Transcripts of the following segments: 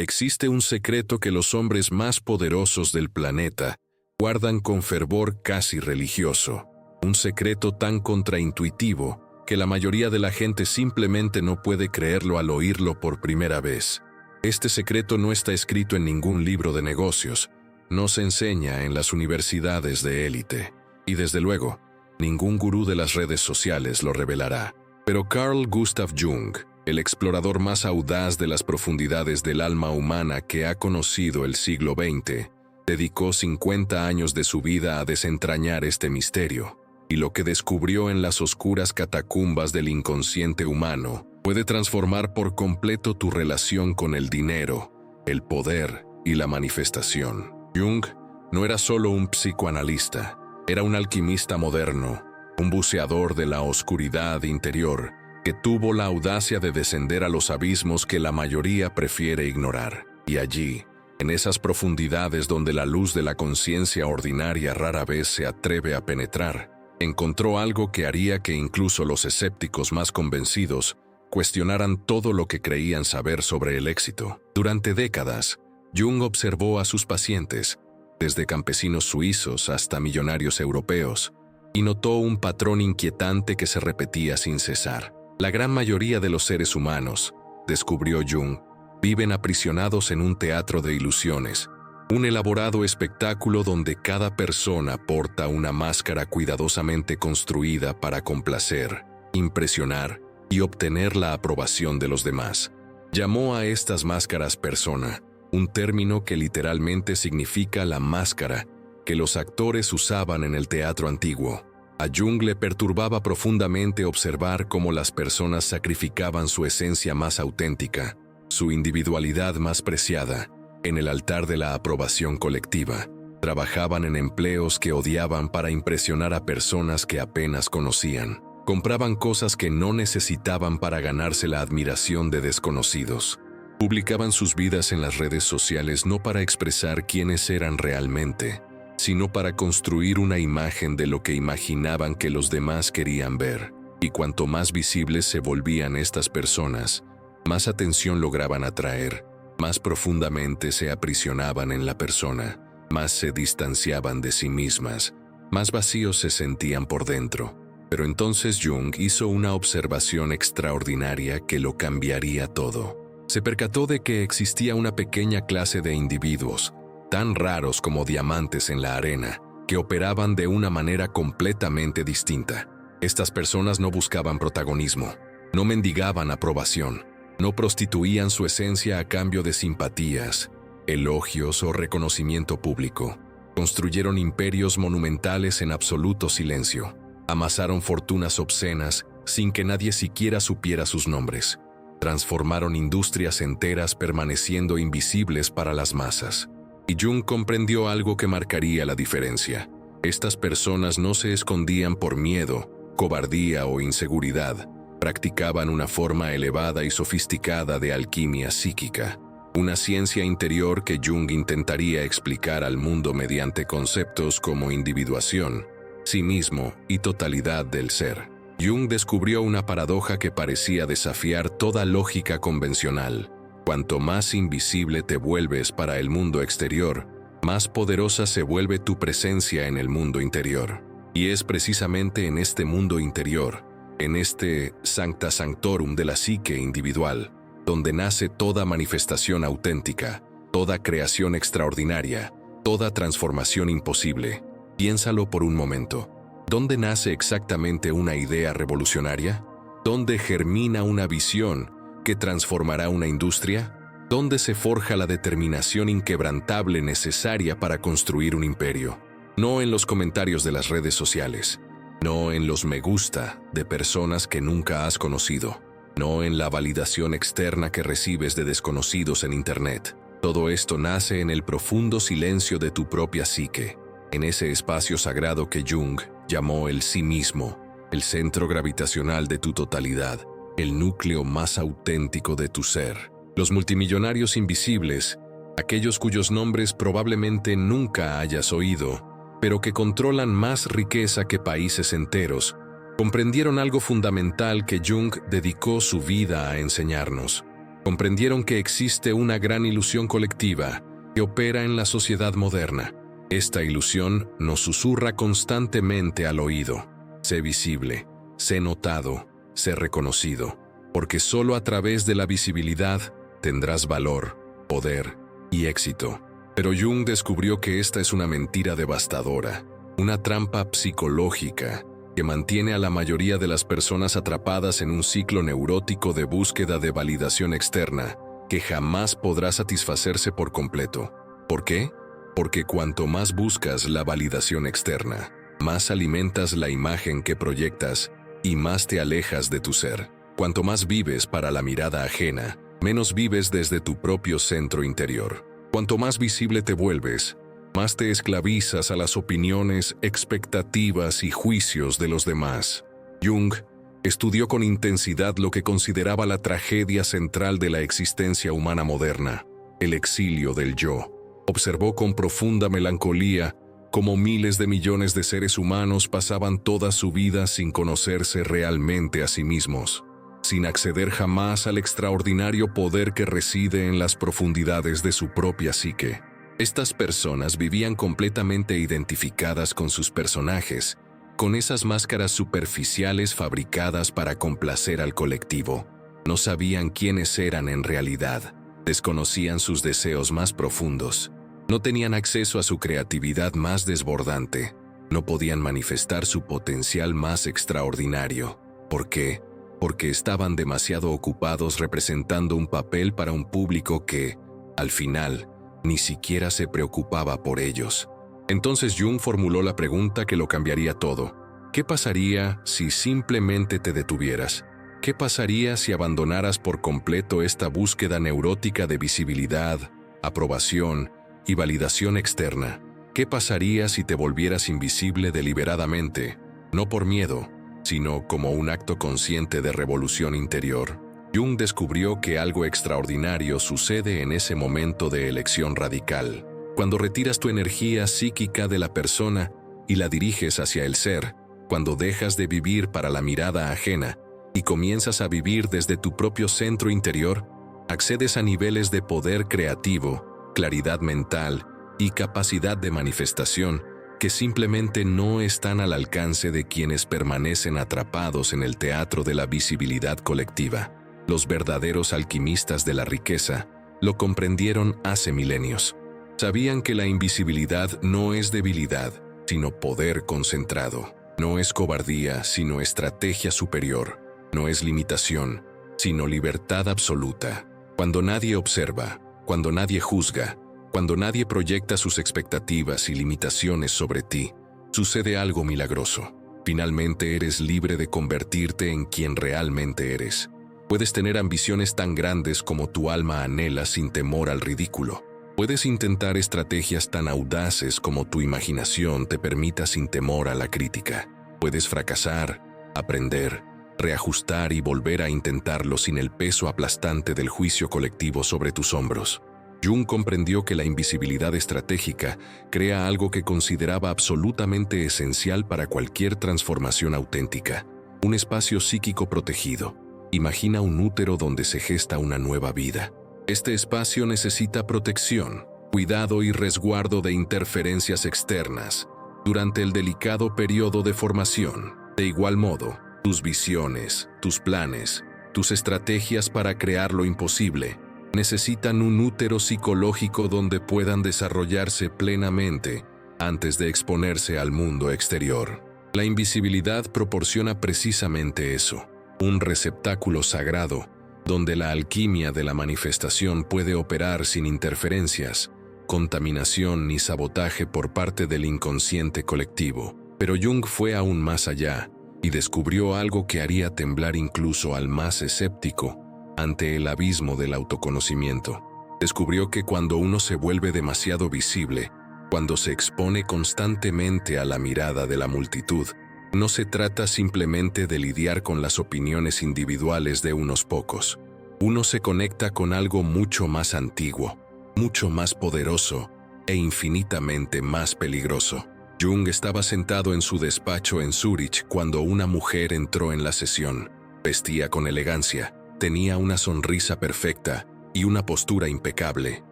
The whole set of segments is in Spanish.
Existe un secreto que los hombres más poderosos del planeta guardan con fervor casi religioso. Un secreto tan contraintuitivo que la mayoría de la gente simplemente no puede creerlo al oírlo por primera vez. Este secreto no está escrito en ningún libro de negocios, no se enseña en las universidades de élite, y desde luego, ningún gurú de las redes sociales lo revelará. Pero Carl Gustav Jung, el explorador más audaz de las profundidades del alma humana que ha conocido el siglo XX, dedicó 50 años de su vida a desentrañar este misterio, y lo que descubrió en las oscuras catacumbas del inconsciente humano puede transformar por completo tu relación con el dinero, el poder y la manifestación. Jung no era solo un psicoanalista, era un alquimista moderno, un buceador de la oscuridad interior que tuvo la audacia de descender a los abismos que la mayoría prefiere ignorar. Y allí, en esas profundidades donde la luz de la conciencia ordinaria rara vez se atreve a penetrar, encontró algo que haría que incluso los escépticos más convencidos cuestionaran todo lo que creían saber sobre el éxito. Durante décadas, Jung observó a sus pacientes, desde campesinos suizos hasta millonarios europeos, y notó un patrón inquietante que se repetía sin cesar. La gran mayoría de los seres humanos, descubrió Jung, viven aprisionados en un teatro de ilusiones, un elaborado espectáculo donde cada persona porta una máscara cuidadosamente construida para complacer, impresionar y obtener la aprobación de los demás. Llamó a estas máscaras persona, un término que literalmente significa la máscara que los actores usaban en el teatro antiguo. A Jung le perturbaba profundamente observar cómo las personas sacrificaban su esencia más auténtica, su individualidad más preciada, en el altar de la aprobación colectiva. Trabajaban en empleos que odiaban para impresionar a personas que apenas conocían. Compraban cosas que no necesitaban para ganarse la admiración de desconocidos. Publicaban sus vidas en las redes sociales no para expresar quiénes eran realmente, sino para construir una imagen de lo que imaginaban que los demás querían ver. Y cuanto más visibles se volvían estas personas, más atención lograban atraer, más profundamente se aprisionaban en la persona, más se distanciaban de sí mismas, más vacíos se sentían por dentro. Pero entonces Jung hizo una observación extraordinaria que lo cambiaría todo. Se percató de que existía una pequeña clase de individuos, tan raros como diamantes en la arena, que operaban de una manera completamente distinta. Estas personas no buscaban protagonismo, no mendigaban aprobación, no prostituían su esencia a cambio de simpatías, elogios o reconocimiento público. Construyeron imperios monumentales en absoluto silencio. Amasaron fortunas obscenas sin que nadie siquiera supiera sus nombres. Transformaron industrias enteras permaneciendo invisibles para las masas. Y Jung comprendió algo que marcaría la diferencia. Estas personas no se escondían por miedo, cobardía o inseguridad. Practicaban una forma elevada y sofisticada de alquimia psíquica, una ciencia interior que Jung intentaría explicar al mundo mediante conceptos como individuación, sí mismo y totalidad del ser. Jung descubrió una paradoja que parecía desafiar toda lógica convencional. Cuanto más invisible te vuelves para el mundo exterior, más poderosa se vuelve tu presencia en el mundo interior. Y es precisamente en este mundo interior, en este sancta sanctorum de la psique individual, donde nace toda manifestación auténtica, toda creación extraordinaria, toda transformación imposible. Piénsalo por un momento. ¿Dónde nace exactamente una idea revolucionaria? ¿Dónde germina una visión que transformará una industria? ¿Dónde se forja la determinación inquebrantable necesaria para construir un imperio? No en los comentarios de las redes sociales, no en los me gusta de personas que nunca has conocido, no en la validación externa que recibes de desconocidos en Internet. Todo esto nace en el profundo silencio de tu propia psique, en ese espacio sagrado que Jung llamó el sí mismo, el centro gravitacional de tu totalidad, el núcleo más auténtico de tu ser. Los multimillonarios invisibles, aquellos cuyos nombres probablemente nunca hayas oído, pero que controlan más riqueza que países enteros, comprendieron algo fundamental que Jung dedicó su vida a enseñarnos. Comprendieron que existe una gran ilusión colectiva que opera en la sociedad moderna. Esta ilusión nos susurra constantemente al oído. Sé visible, sé notado, sé reconocido, porque solo a través de la visibilidad tendrás valor, poder y éxito. Pero Jung descubrió que esta es una mentira devastadora, una trampa psicológica que mantiene a la mayoría de las personas atrapadas en un ciclo neurótico de búsqueda de validación externa que jamás podrá satisfacerse por completo. ¿Por qué? Porque cuanto más buscas la validación externa, más alimentas la imagen que proyectas y más te alejas de tu ser. Cuanto más vives para la mirada ajena, menos vives desde tu propio centro interior. Cuanto más visible te vuelves, más te esclavizas a las opiniones, expectativas y juicios de los demás. Jung estudió con intensidad lo que consideraba la tragedia central de la existencia humana moderna, el exilio del yo. Observó con profunda melancolía cómo miles de millones de seres humanos pasaban toda su vida sin conocerse realmente a sí mismos, sin acceder jamás al extraordinario poder que reside en las profundidades de su propia psique. Estas personas vivían completamente identificadas con sus personajes, con esas máscaras superficiales fabricadas para complacer al colectivo. No sabían quiénes eran en realidad, desconocían sus deseos más profundos, no tenían acceso a su creatividad más desbordante, no podían manifestar su potencial más extraordinario. ¿Por qué? Porque estaban demasiado ocupados representando un papel para un público que, al final, ni siquiera se preocupaba por ellos. Entonces Jung formuló la pregunta que lo cambiaría todo. ¿Qué pasaría si simplemente te detuvieras? ¿Qué pasaría si abandonaras por completo esta búsqueda neurótica de visibilidad, aprobación y validación externa? ¿Qué pasaría si te volvieras invisible deliberadamente, no por miedo, sino como un acto consciente de revolución interior? Jung descubrió que algo extraordinario sucede en ese momento de elección radical. Cuando retiras tu energía psíquica de la persona y la diriges hacia el ser, cuando dejas de vivir para la mirada ajena y comienzas a vivir desde tu propio centro interior, accedes a niveles de poder creativo, claridad mental y capacidad de manifestación que simplemente no están al alcance de quienes permanecen atrapados en el teatro de la visibilidad colectiva. Los verdaderos alquimistas de la riqueza lo comprendieron hace milenios. Sabían que la invisibilidad no es debilidad, sino poder concentrado. No es cobardía, sino estrategia superior. No es limitación, sino libertad absoluta. Cuando nadie observa, cuando nadie juzga, cuando nadie proyecta sus expectativas y limitaciones sobre ti, sucede algo milagroso. Finalmente eres libre de convertirte en quien realmente eres. Puedes tener ambiciones tan grandes como tu alma anhela sin temor al ridículo. Puedes intentar estrategias tan audaces como tu imaginación te permita sin temor a la crítica. Puedes fracasar, aprender, reajustar y volver a intentarlo sin el peso aplastante del juicio colectivo sobre tus hombros. Jung comprendió que la invisibilidad estratégica crea algo que consideraba absolutamente esencial para cualquier transformación auténtica: un espacio psíquico protegido. Imagina un útero donde se gesta una nueva vida. Este espacio necesita protección, cuidado y resguardo de interferencias externas durante el delicado periodo de formación. De igual modo, tus visiones, tus planes, tus estrategias para crear lo imposible necesitan un útero psicológico donde puedan desarrollarse plenamente antes de exponerse al mundo exterior. La invisibilidad proporciona precisamente eso, un receptáculo sagrado donde la alquimia de la manifestación puede operar sin interferencias, contaminación ni sabotaje por parte del inconsciente colectivo. Pero Jung fue aún más allá y descubrió algo que haría temblar incluso al más escéptico ante el abismo del autoconocimiento. Descubrió que cuando uno se vuelve demasiado visible, cuando se expone constantemente a la mirada de la multitud, no se trata simplemente de lidiar con las opiniones individuales de unos pocos. Uno se conecta con algo mucho más antiguo, mucho más poderoso e infinitamente más peligroso. Jung estaba sentado en su despacho en Zúrich cuando una mujer entró en la sesión. Vestía con elegancia, tenía una sonrisa perfecta y una postura impecable.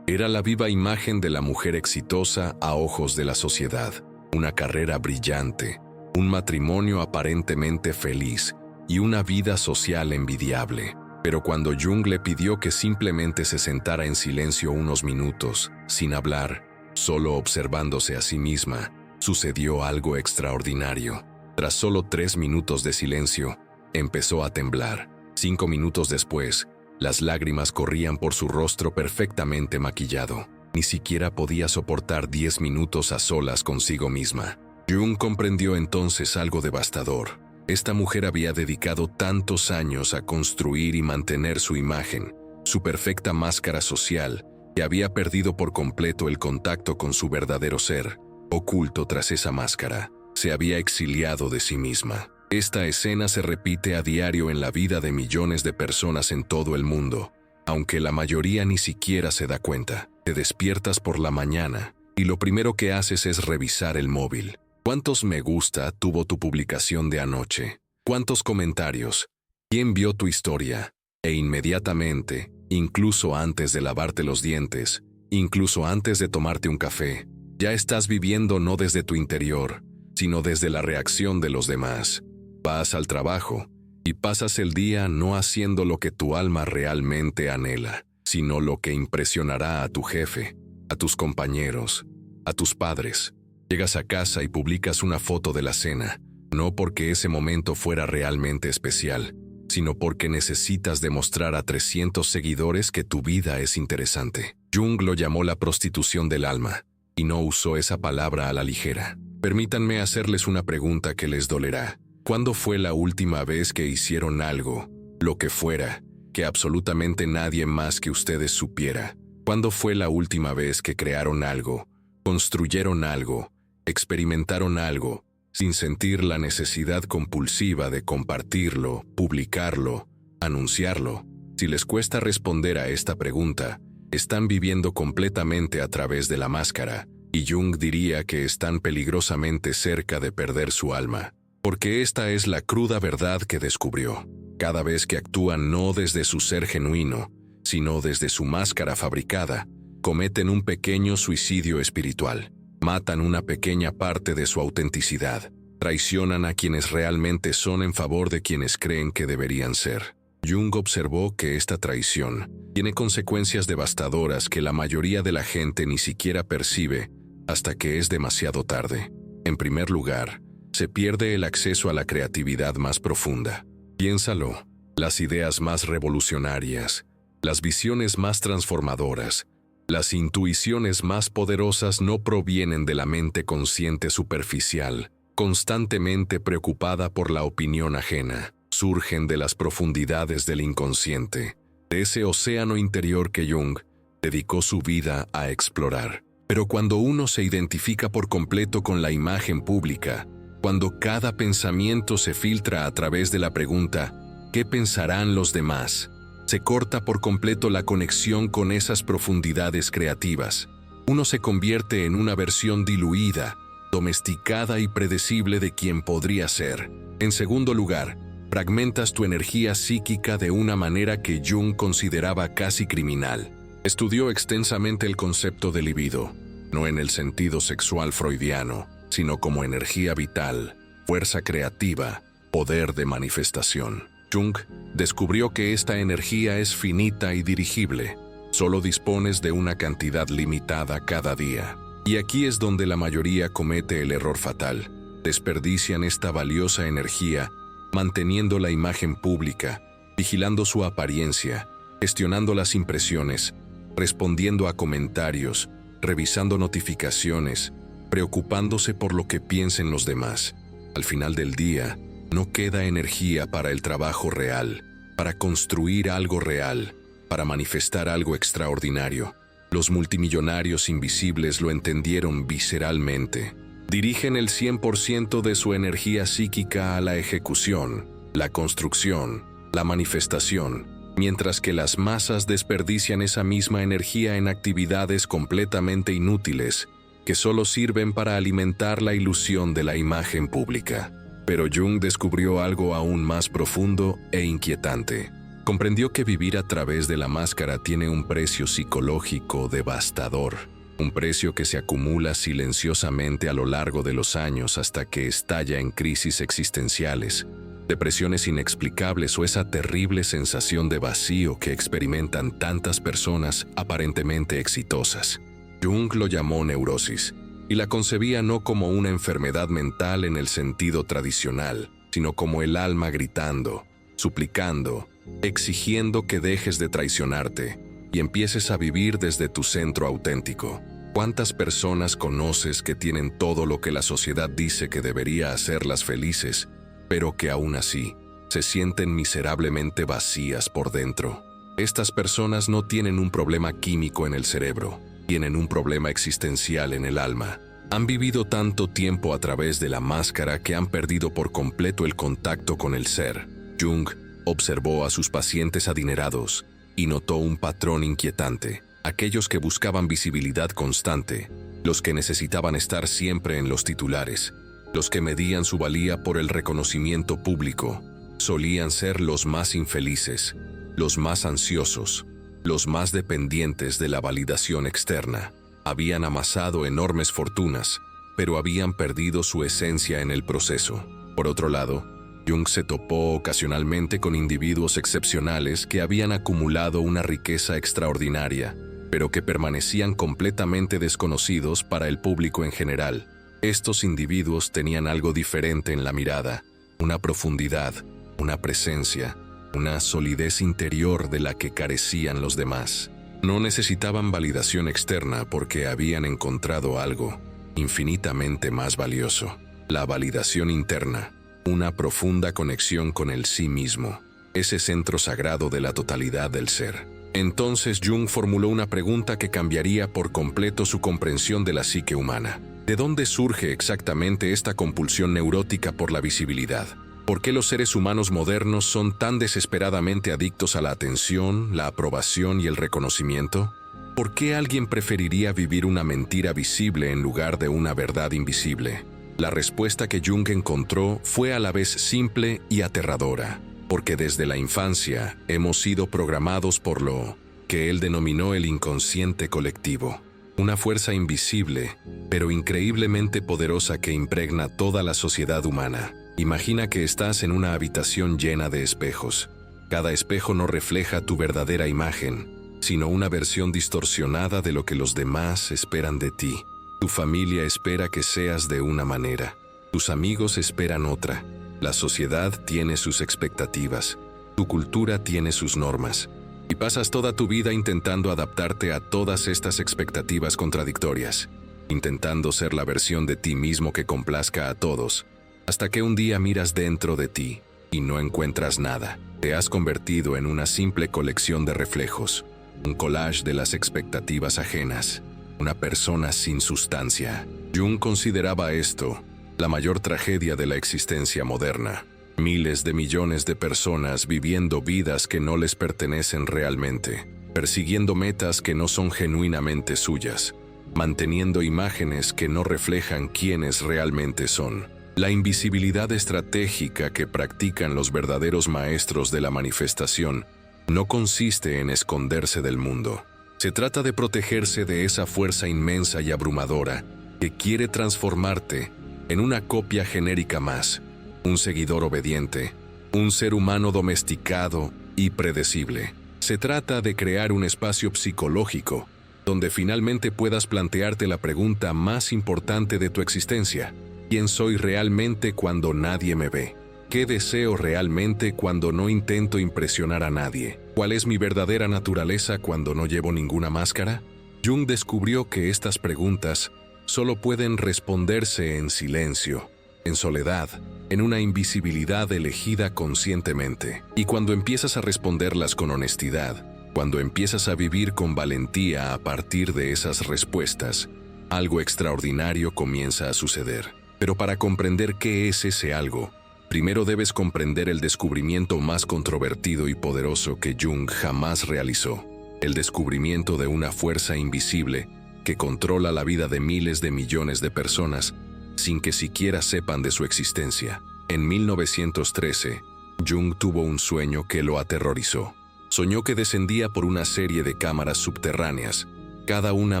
Era la viva imagen de la mujer exitosa a ojos de la sociedad, una carrera brillante, un matrimonio aparentemente feliz y una vida social envidiable. Pero cuando Jung le pidió que simplemente se sentara en silencio unos minutos, sin hablar, solo observándose a sí misma, sucedió algo extraordinario. Tras solo 3 minutos de silencio, empezó a temblar. 5 minutos después, las lágrimas corrían por su rostro perfectamente maquillado. Ni siquiera podía soportar 10 minutos a solas consigo misma. Jung comprendió entonces algo devastador. Esta mujer había dedicado tantos años a construir y mantener su imagen, su perfecta máscara social, que había perdido por completo el contacto con su verdadero ser. Oculto tras esa máscara, se había exiliado de sí misma. Esta escena se repite a diario en la vida de millones de personas en todo el mundo, aunque la mayoría ni siquiera se da cuenta. Te despiertas por la mañana y lo primero que haces es revisar el móvil. ¿Cuántos me gusta tuvo tu publicación de anoche? ¿Cuántos comentarios? ¿Quién vio tu historia? E inmediatamente, incluso antes de lavarte los dientes, incluso antes de tomarte un café, ya estás viviendo no desde tu interior, sino desde la reacción de los demás. Vas al trabajo y pasas el día no haciendo lo que tu alma realmente anhela, sino lo que impresionará a tu jefe, a tus compañeros, a tus padres. Llegas a casa y publicas una foto de la cena, no porque ese momento fuera realmente especial, sino porque necesitas demostrar a 300 seguidores que tu vida es interesante. Jung lo llamó la prostitución del alma, y no usó esa palabra a la ligera. Permítanme hacerles una pregunta que les dolerá. ¿Cuándo fue la última vez que hicieron algo, lo que fuera, que absolutamente nadie más que ustedes supiera? ¿Cuándo fue la última vez que crearon algo, construyeron algo, experimentaron algo, sin sentir la necesidad compulsiva de compartirlo, publicarlo, anunciarlo? Si les cuesta responder a esta pregunta, están viviendo completamente a través de la máscara, y Jung diría que están peligrosamente cerca de perder su alma. Porque esta es la cruda verdad que descubrió. Cada vez que actúan no desde su ser genuino, sino desde su máscara fabricada, cometen un pequeño suicidio espiritual. Matan una pequeña parte de su autenticidad. Traicionan a quienes realmente son en favor de quienes creen que deberían ser. Jung observó que esta traición tiene consecuencias devastadoras que la mayoría de la gente ni siquiera percibe hasta que es demasiado tarde. En primer lugar, se pierde el acceso a la creatividad más profunda. Piénsalo, las ideas más revolucionarias, las visiones más transformadoras, las intuiciones más poderosas no provienen de la mente consciente superficial, constantemente preocupada por la opinión ajena. Surgen de las profundidades del inconsciente, de ese océano interior que Jung dedicó su vida a explorar. Pero cuando uno se identifica por completo con la imagen pública, cuando cada pensamiento se filtra a través de la pregunta ¿qué pensarán los demás?, se corta por completo la conexión con esas profundidades creativas. Uno se convierte en una versión diluida, domesticada y predecible de quien podría ser. En segundo lugar, fragmentas tu energía psíquica de una manera que Jung consideraba casi criminal. Estudió extensamente el concepto de libido, no en el sentido sexual freudiano, sino como energía vital, fuerza creativa, poder de manifestación. Jung descubrió que esta energía es finita y dirigible. Solo dispones de una cantidad limitada cada día. Y aquí es donde la mayoría comete el error fatal. Desperdician esta valiosa energía manteniendo la imagen pública, vigilando su apariencia, gestionando las impresiones, respondiendo a comentarios, revisando notificaciones, preocupándose por lo que piensen los demás. Al final del día, no queda energía para el trabajo real, para construir algo real, para manifestar algo extraordinario. Los multimillonarios invisibles lo entendieron visceralmente. Dirigen el 100% de su energía psíquica a la ejecución, la construcción, la manifestación, mientras que las masas desperdician esa misma energía en actividades completamente inútiles que solo sirven para alimentar la ilusión de la imagen pública. Pero Jung descubrió algo aún más profundo e inquietante. Comprendió que vivir a través de la máscara tiene un precio psicológico devastador, un precio que se acumula silenciosamente a lo largo de los años hasta que estalla en crisis existenciales, depresiones inexplicables o esa terrible sensación de vacío que experimentan tantas personas aparentemente exitosas. Jung lo llamó neurosis, y la concebía no como una enfermedad mental en el sentido tradicional, sino como el alma gritando, suplicando, exigiendo que dejes de traicionarte y empieces a vivir desde tu centro auténtico. ¿Cuántas personas conoces que tienen todo lo que la sociedad dice que debería hacerlas felices, pero que aún así se sienten miserablemente vacías por dentro? Estas personas no tienen un problema químico en el cerebro, tienen un problema existencial en el alma. Han vivido tanto tiempo a través de la máscara que han perdido por completo el contacto con el ser. Jung observó a sus pacientes adinerados y notó un patrón inquietante. Aquellos que buscaban visibilidad constante, los que necesitaban estar siempre en los titulares, los que medían su valía por el reconocimiento público, solían ser los más infelices, los más ansiosos, los más dependientes de la validación externa. Habían amasado enormes fortunas, pero habían perdido su esencia en el proceso. Por otro lado, Jung se topó ocasionalmente con individuos excepcionales que habían acumulado una riqueza extraordinaria, pero que permanecían completamente desconocidos para el público en general. Estos individuos tenían algo diferente en la mirada, una profundidad, una presencia, una solidez interior de la que carecían los demás. No necesitaban validación externa porque habían encontrado algo infinitamente más valioso: la validación interna, una profunda conexión con el sí mismo, ese centro sagrado de la totalidad del ser. Entonces Jung formuló una pregunta que cambiaría por completo su comprensión de la psique humana. ¿De dónde surge exactamente esta compulsión neurótica por la visibilidad? ¿Por qué los seres humanos modernos son tan desesperadamente adictos a la atención, la aprobación y el reconocimiento? ¿Por qué alguien preferiría vivir una mentira visible en lugar de una verdad invisible? La respuesta que Jung encontró fue a la vez simple y aterradora, porque desde la infancia hemos sido programados por lo que él denominó el inconsciente colectivo, una fuerza invisible, pero increíblemente poderosa que impregna toda la sociedad humana. Imagina que estás en una habitación llena de espejos. Cada espejo no refleja tu verdadera imagen, sino una versión distorsionada de lo que los demás esperan de ti. Tu familia espera que seas de una manera, tus amigos esperan otra, la sociedad tiene sus expectativas, tu cultura tiene sus normas, y pasas toda tu vida intentando adaptarte a todas estas expectativas contradictorias, intentando ser la versión de ti mismo que complazca a todos, hasta que un día miras dentro de ti y no encuentras nada. Te has convertido en una simple colección de reflejos, un collage de las expectativas ajenas, una persona sin sustancia. Jung consideraba esto la mayor tragedia de la existencia moderna. Miles de millones de personas viviendo vidas que no les pertenecen realmente, persiguiendo metas que no son genuinamente suyas, manteniendo imágenes que no reflejan quiénes realmente son. La invisibilidad estratégica que practican los verdaderos maestros de la manifestación no consiste en esconderse del mundo. Se trata de protegerse de esa fuerza inmensa y abrumadora que quiere transformarte en una copia genérica más, un seguidor obediente, un ser humano domesticado y predecible. Se trata de crear un espacio psicológico donde finalmente puedas plantearte la pregunta más importante de tu existencia: ¿quién soy realmente cuando nadie me ve? ¿Qué deseo realmente cuando no intento impresionar a nadie? ¿Cuál es mi verdadera naturaleza cuando no llevo ninguna máscara? Jung descubrió que estas preguntas solo pueden responderse en silencio, en soledad, en una invisibilidad elegida conscientemente. Y cuando empiezas a responderlas con honestidad, cuando empiezas a vivir con valentía a partir de esas respuestas, algo extraordinario comienza a suceder. Pero para comprender qué es ese algo, primero debes comprender el descubrimiento más controvertido y poderoso que Jung jamás realizó: el descubrimiento de una fuerza invisible que controla la vida de miles de millones de personas sin que siquiera sepan de su existencia. En 1913, Jung tuvo un sueño que lo aterrorizó. Soñó que descendía por una serie de cámaras subterráneas, cada una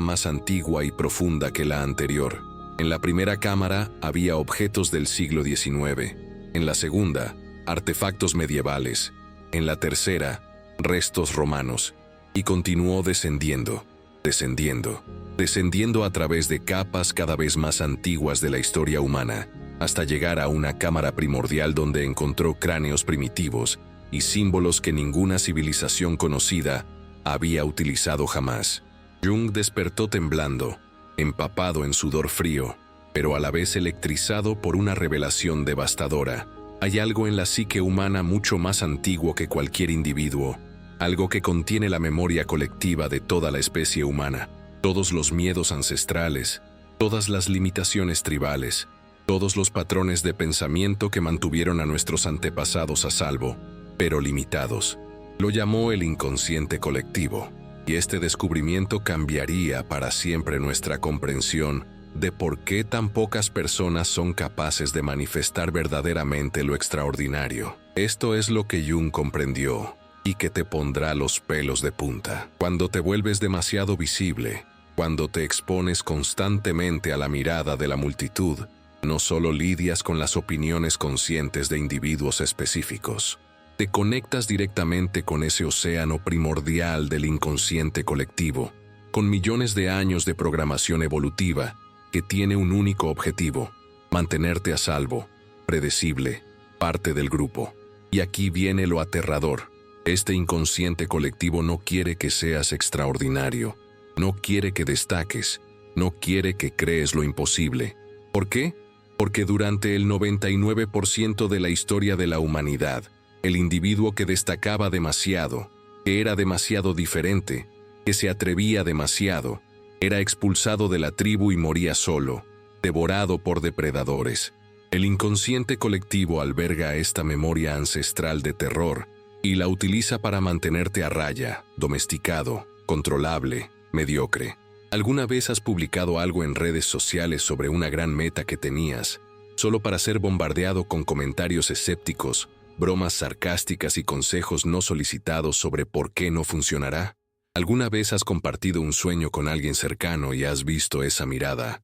más antigua y profunda que la anterior. En la primera cámara había objetos del siglo XIX, en la segunda, artefactos medievales, en la tercera, restos romanos, y continuó descendiendo a través de capas cada vez más antiguas de la historia humana, hasta llegar a una cámara primordial donde encontró cráneos primitivos y símbolos que ninguna civilización conocida había utilizado jamás. Jung despertó temblando, empapado en sudor frío, pero a la vez electrizado por una revelación devastadora. Hay algo en la psique humana mucho más antiguo que cualquier individuo, algo que contiene la memoria colectiva de toda la especie humana, todos los miedos ancestrales, todas las limitaciones tribales, todos los patrones de pensamiento que mantuvieron a nuestros antepasados a salvo, pero limitados. Lo llamó el inconsciente colectivo, y este descubrimiento cambiaría para siempre nuestra comprensión de por qué tan pocas personas son capaces de manifestar verdaderamente lo extraordinario. Esto es lo que Jung comprendió, y que te pondrá los pelos de punta. Cuando te vuelves demasiado visible, cuando te expones constantemente a la mirada de la multitud, no solo lidias con las opiniones conscientes de individuos específicos, te conectas directamente con ese océano primordial del inconsciente colectivo, con millones de años de programación evolutiva que tiene un único objetivo: mantenerte a salvo, predecible, parte del grupo. Y aquí viene lo aterrador. Este inconsciente colectivo no quiere que seas extraordinario, no quiere que destaques, no quiere que crees lo imposible. ¿Por qué? Porque durante el 99% de la historia de la humanidad, el individuo que destacaba demasiado, que era demasiado diferente, que se atrevía demasiado, era expulsado de la tribu y moría solo, devorado por depredadores. El inconsciente colectivo alberga esta memoria ancestral de terror y la utiliza para mantenerte a raya, domesticado, controlable, mediocre. ¿Alguna vez has publicado algo en redes sociales sobre una gran meta que tenías, solo para ser bombardeado con comentarios escépticos, bromas sarcásticas y consejos no solicitados sobre por qué no funcionará? ¿Alguna vez has compartido un sueño con alguien cercano y has visto esa mirada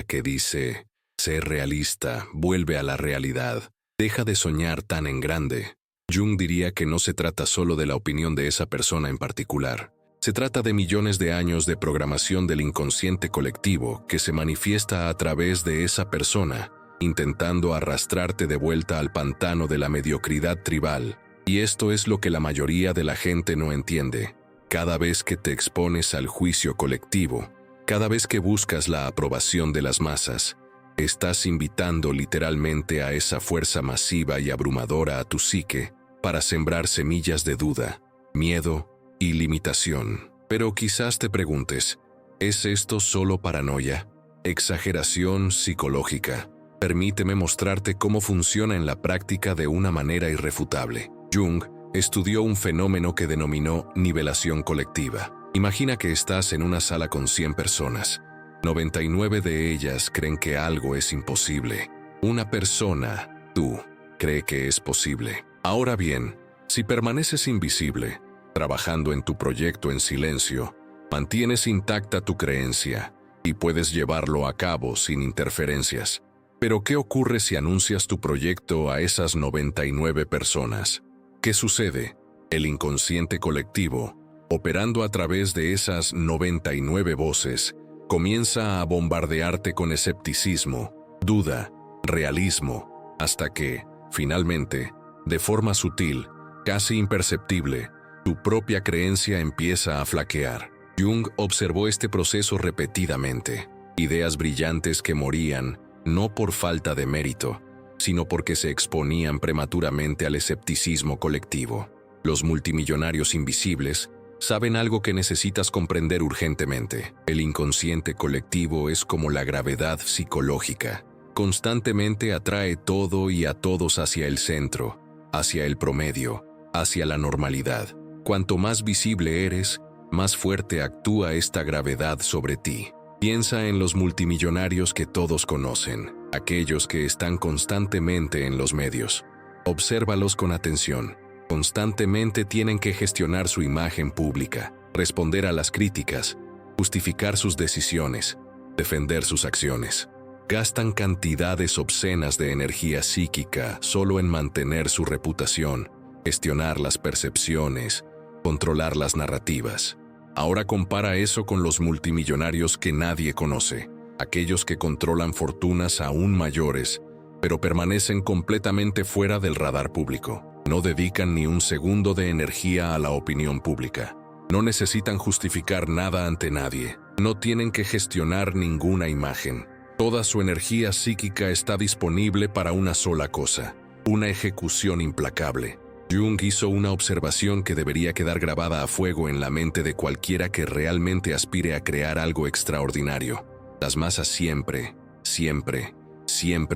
que dice: sé realista, vuelve a la realidad, deja de soñar tan en grande? Jung diría que no se trata solo de la opinión de esa persona en particular. Se trata de millones de años de programación del inconsciente colectivo que se manifiesta a través de esa persona, intentando arrastrarte de vuelta al pantano de la mediocridad tribal. Y esto es lo que la mayoría de la gente no entiende. Cada vez que te expones al juicio colectivo, cada vez que buscas la aprobación de las masas, estás invitando literalmente a esa fuerza masiva y abrumadora a tu psique para sembrar semillas de duda, miedo y limitación. Pero quizás te preguntes, ¿es esto solo paranoia? ¿Exageración psicológica? Permíteme mostrarte cómo funciona en la práctica de una manera irrefutable. Jung estudió un fenómeno que denominó nivelación colectiva. Imagina que estás en una sala con 100 personas. 99 de ellas creen que algo es imposible. Una persona, tú, cree que es posible. Ahora bien, si permaneces invisible, trabajando en tu proyecto en silencio, mantienes intacta tu creencia y puedes llevarlo a cabo sin interferencias. Pero ¿qué ocurre si anuncias tu proyecto a esas 99 personas? ¿Qué sucede? El inconsciente colectivo, operando a través de esas 99 voces, comienza a bombardearte con escepticismo, duda, realismo, hasta que, finalmente, de forma sutil, casi imperceptible, tu propia creencia empieza a flaquear. Jung observó este proceso repetidamente. Ideas brillantes que morían, no por falta de mérito, sino porque se exponían prematuramente al escepticismo colectivo. Los multimillonarios invisibles saben algo que necesitas comprender urgentemente. El inconsciente colectivo es como la gravedad psicológica. Constantemente atrae todo y a todos hacia el centro, hacia el promedio, hacia la normalidad. Cuanto más visible eres, más fuerte actúa esta gravedad sobre ti. Piensa en los multimillonarios que todos conocen, aquellos que están constantemente en los medios. Obsérvalos con atención. Constantemente tienen que gestionar su imagen pública, responder a las críticas, justificar sus decisiones, defender sus acciones. Gastan cantidades obscenas de energía psíquica solo en mantener su reputación, gestionar las percepciones, controlar las narrativas. Ahora compara eso con los multimillonarios que nadie conoce, aquellos que controlan fortunas aún mayores, pero permanecen completamente fuera del radar público. No dedican ni un segundo de energía a la opinión pública. No necesitan justificar nada ante nadie. No tienen que gestionar ninguna imagen. Toda su energía psíquica está disponible para una sola cosa: una ejecución implacable. Jung hizo una observación que debería quedar grabada a fuego en la mente de cualquiera que realmente aspire a crear algo extraordinario. Las masas siempre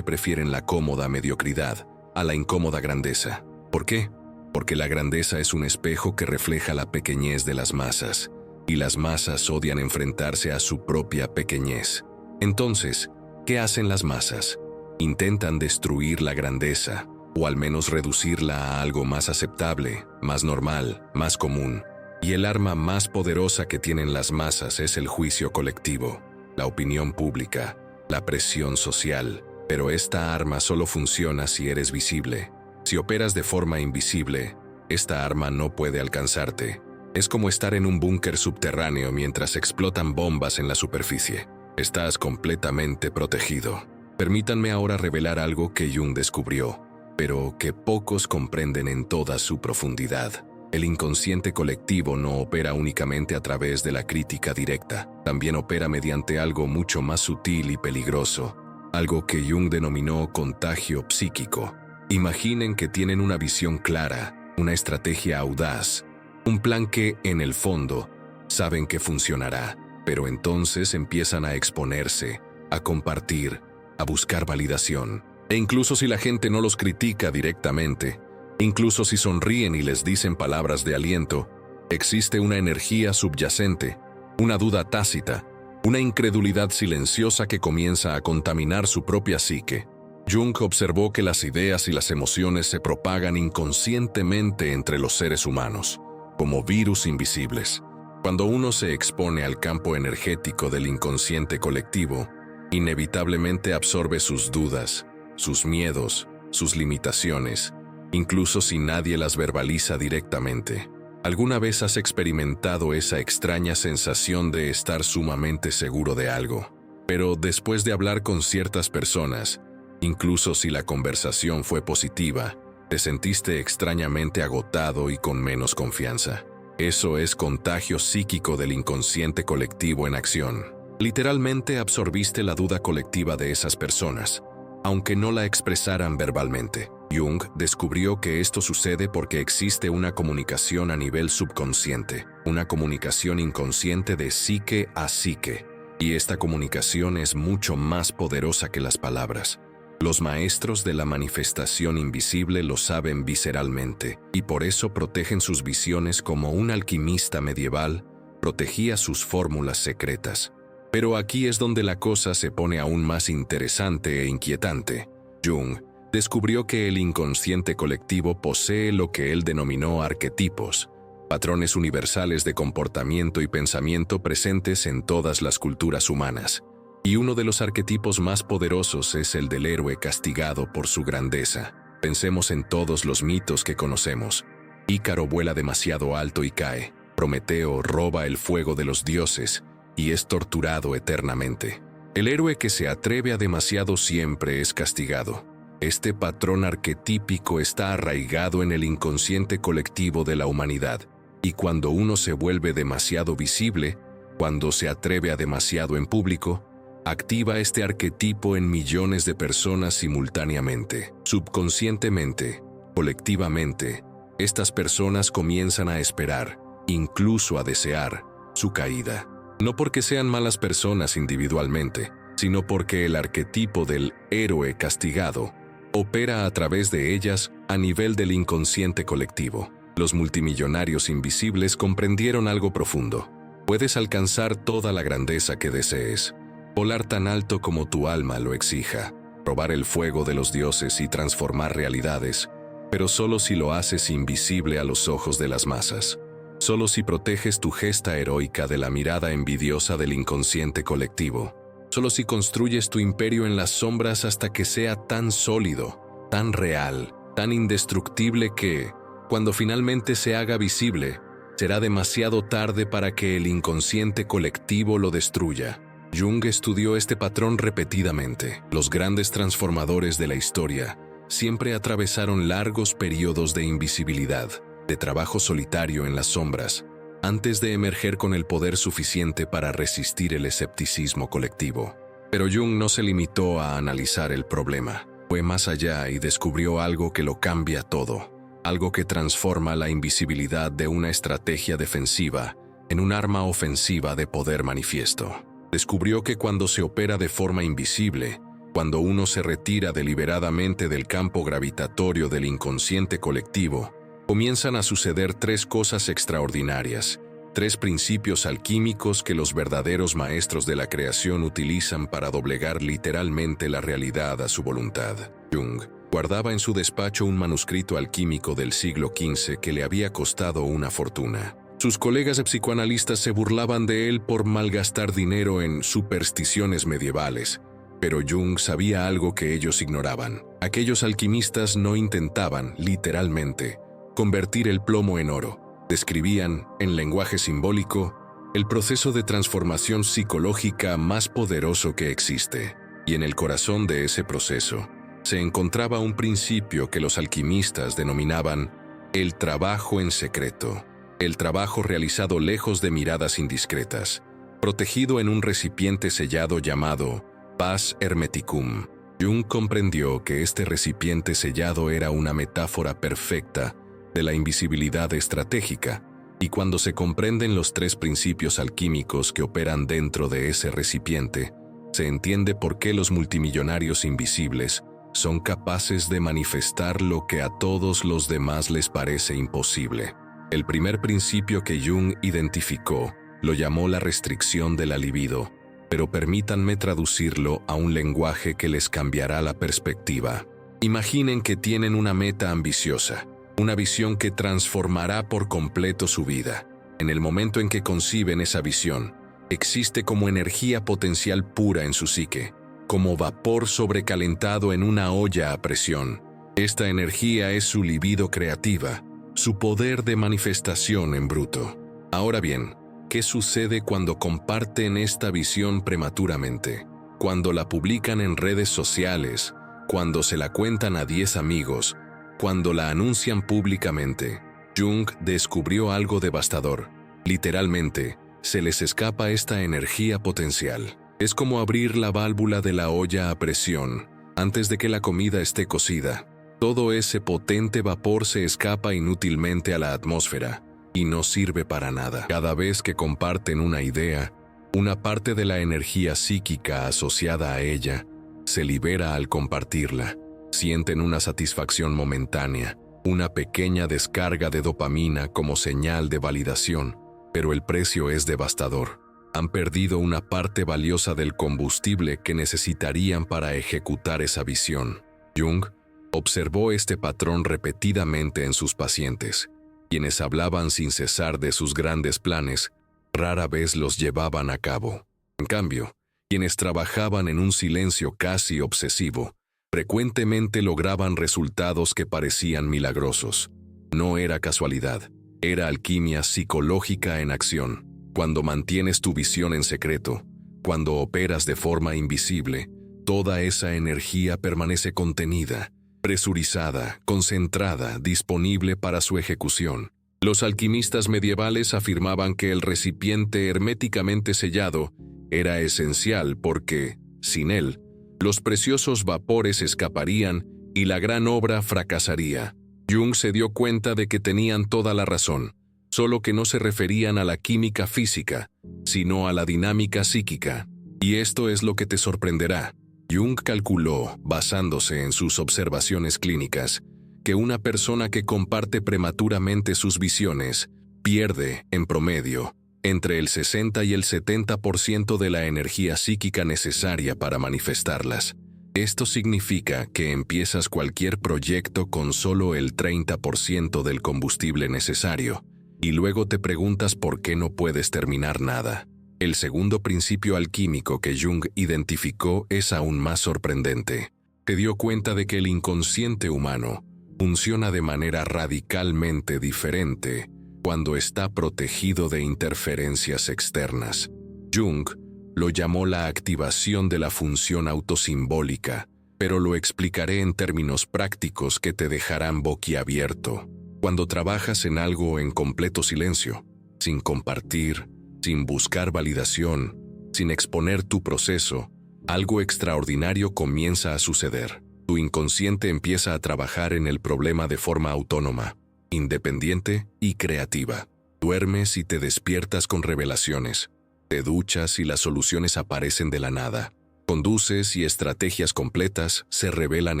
prefieren la cómoda mediocridad a la incómoda grandeza. ¿Por qué? Porque la grandeza es un espejo que refleja la pequeñez de las masas, y las masas odian enfrentarse a su propia pequeñez. Entonces, ¿qué hacen las masas? Intentan destruir la grandeza, o al menos reducirla a algo más aceptable, más normal, más común. Y el arma más poderosa que tienen las masas es el juicio colectivo, la opinión pública, la presión social. Pero esta arma solo funciona si eres visible. Si operas de forma invisible, esta arma no puede alcanzarte. Es como estar en un búnker subterráneo mientras explotan bombas en la superficie. Estás completamente protegido. Permítanme ahora revelar algo que Jung descubrió, pero que pocos comprenden en toda su profundidad. El inconsciente colectivo no opera únicamente a través de la crítica directa, también opera mediante algo mucho más sutil y peligroso, algo que Jung denominó contagio psíquico. Imaginen que tienen una visión clara, una estrategia audaz, un plan que, en el fondo, saben que funcionará, pero entonces empiezan a exponerse, a compartir, a buscar validación. E incluso si la gente no los critica directamente, incluso si sonríen y les dicen palabras de aliento, existe una energía subyacente, una duda tácita, una incredulidad silenciosa que comienza a contaminar su propia psique. Jung observó que las ideas y las emociones se propagan inconscientemente entre los seres humanos, como virus invisibles. Cuando uno se expone al campo energético del inconsciente colectivo, inevitablemente absorbe sus dudas, sus miedos, sus limitaciones, incluso si nadie las verbaliza directamente. ¿Alguna vez has experimentado esa extraña sensación de estar sumamente seguro de algo? Pero después de hablar con ciertas personas, incluso si la conversación fue positiva, te sentiste extrañamente agotado y con menos confianza. Eso es contagio psíquico del inconsciente colectivo en acción. Literalmente absorbiste la duda colectiva de esas personas, aunque no la expresaran verbalmente. Jung descubrió que esto sucede porque existe una comunicación a nivel subconsciente, una comunicación inconsciente de psique a psique, y esta comunicación es mucho más poderosa que las palabras. Los maestros de la manifestación invisible lo saben visceralmente, y por eso protegen sus visiones como un alquimista medieval protegía sus fórmulas secretas. Pero aquí es donde la cosa se pone aún más interesante e inquietante. Jung descubrió que el inconsciente colectivo posee lo que él denominó arquetipos, patrones universales de comportamiento y pensamiento presentes en todas las culturas humanas. Y uno de los arquetipos más poderosos es el del héroe castigado por su grandeza. Pensemos en todos los mitos que conocemos. Ícaro vuela demasiado alto y cae. Prometeo roba el fuego de los dioses y es torturado eternamente. El héroe que se atreve a demasiado siempre es castigado. Este patrón arquetípico está arraigado en el inconsciente colectivo de la humanidad, y cuando uno se vuelve demasiado visible, cuando se atreve a demasiado en público, activa este arquetipo en millones de personas simultáneamente. Subconscientemente, colectivamente, estas personas comienzan a esperar, incluso a desear, su caída. No porque sean malas personas individualmente, sino porque el arquetipo del héroe castigado opera a través de ellas a nivel del inconsciente colectivo. Los multimillonarios invisibles comprendieron algo profundo. Puedes alcanzar toda la grandeza que desees, volar tan alto como tu alma lo exija, robar el fuego de los dioses y transformar realidades, pero solo si lo haces invisible a los ojos de las masas. Solo si proteges tu gesta heroica de la mirada envidiosa del inconsciente colectivo. Solo si construyes tu imperio en las sombras hasta que sea tan sólido, tan real, tan indestructible que, cuando finalmente se haga visible, será demasiado tarde para que el inconsciente colectivo lo destruya. Jung estudió este patrón repetidamente. Los grandes transformadores de la historia siempre atravesaron largos periodos de invisibilidad, de trabajo solitario en las sombras, antes de emerger con el poder suficiente para resistir el escepticismo colectivo. Pero Jung no se limitó a analizar el problema. Fue más allá y descubrió algo que lo cambia todo, algo que transforma la invisibilidad de una estrategia defensiva en un arma ofensiva de poder manifiesto. Descubrió que cuando se opera de forma invisible, cuando uno se retira deliberadamente del campo gravitatorio del inconsciente colectivo, comienzan a suceder tres cosas extraordinarias, tres principios alquímicos que los verdaderos maestros de la creación utilizan para doblegar literalmente la realidad a su voluntad. Jung guardaba en su despacho un manuscrito alquímico del siglo XV que le había costado una fortuna. Sus colegas psicoanalistas se burlaban de él por malgastar dinero en supersticiones medievales, pero Jung sabía algo que ellos ignoraban. Aquellos alquimistas no intentaban, literalmente, convertir el plomo en oro. Describían, en lenguaje simbólico, el proceso de transformación psicológica más poderoso que existe. Y en el corazón de ese proceso se encontraba un principio que los alquimistas denominaban el trabajo en secreto. El trabajo realizado lejos de miradas indiscretas, protegido en un recipiente sellado llamado Vas Hermeticum. Jung comprendió que este recipiente sellado era una metáfora perfecta de la invisibilidad estratégica, y cuando se comprenden los tres principios alquímicos que operan dentro de ese recipiente, se entiende por qué los multimillonarios invisibles son capaces de manifestar lo que a todos los demás les parece imposible. El primer principio que Jung identificó lo llamó la restricción de la libido, pero permítanme traducirlo a un lenguaje que les cambiará la perspectiva. Imaginen que tienen una meta ambiciosa, una visión que transformará por completo su vida. En el momento en que conciben esa visión, existe como energía potencial pura en su psique, como vapor sobrecalentado en una olla a presión. Esta energía es su libido creativa, su poder de manifestación en bruto. Ahora bien, ¿qué sucede cuando comparten esta visión prematuramente? Cuando la publican en redes sociales, cuando se la cuentan a 10 amigos, cuando la anuncian públicamente. Jung descubrió algo devastador. Literalmente, se les escapa esta energía potencial. Es como abrir la válvula de la olla a presión antes de que la comida esté cocida. Todo ese potente vapor se escapa inútilmente a la atmósfera y no sirve para nada. Cada vez que comparten una idea, una parte de la energía psíquica asociada a ella se libera al compartirla. Sienten una satisfacción momentánea, una pequeña descarga de dopamina como señal de validación, pero el precio es devastador. Han perdido una parte valiosa del combustible que necesitarían para ejecutar esa visión. Jung observó este patrón repetidamente en sus pacientes. Quienes hablaban sin cesar de sus grandes planes, rara vez los llevaban a cabo. En cambio, quienes trabajaban en un silencio casi obsesivo, frecuentemente lograban resultados que parecían milagrosos. No era casualidad, era alquimia psicológica en acción. Cuando mantienes tu visión en secreto, cuando operas de forma invisible, toda esa energía permanece contenida, presurizada, concentrada, disponible para su ejecución. Los alquimistas medievales afirmaban que el recipiente herméticamente sellado era esencial porque, sin él, los preciosos vapores escaparían y la gran obra fracasaría. Jung se dio cuenta de que tenían toda la razón, solo que no se referían a la química física, sino a la dinámica psíquica. Y esto es lo que te sorprenderá. Jung calculó, basándose en sus observaciones clínicas, que una persona que comparte prematuramente sus visiones pierde, en promedio, entre el 60 y el 70% de la energía psíquica necesaria para manifestarlas. Esto significa que empiezas cualquier proyecto con solo el 30% del combustible necesario, y luego te preguntas por qué no puedes terminar nada. El segundo principio alquímico que Jung identificó es aún más sorprendente. Se dio cuenta de que el inconsciente humano funciona de manera radicalmente diferente cuando está protegido de interferencias externas. Jung lo llamó la activación de la función autosimbólica, pero lo explicaré en términos prácticos que te dejarán boquiabierto. Cuando trabajas en algo en completo silencio, sin compartir, sin buscar validación, sin exponer tu proceso, algo extraordinario comienza a suceder. Tu inconsciente empieza a trabajar en el problema de forma autónoma, independiente y creativa. Duermes y te despiertas con revelaciones. Te duchas y las soluciones aparecen de la nada. Conduces y estrategias completas se revelan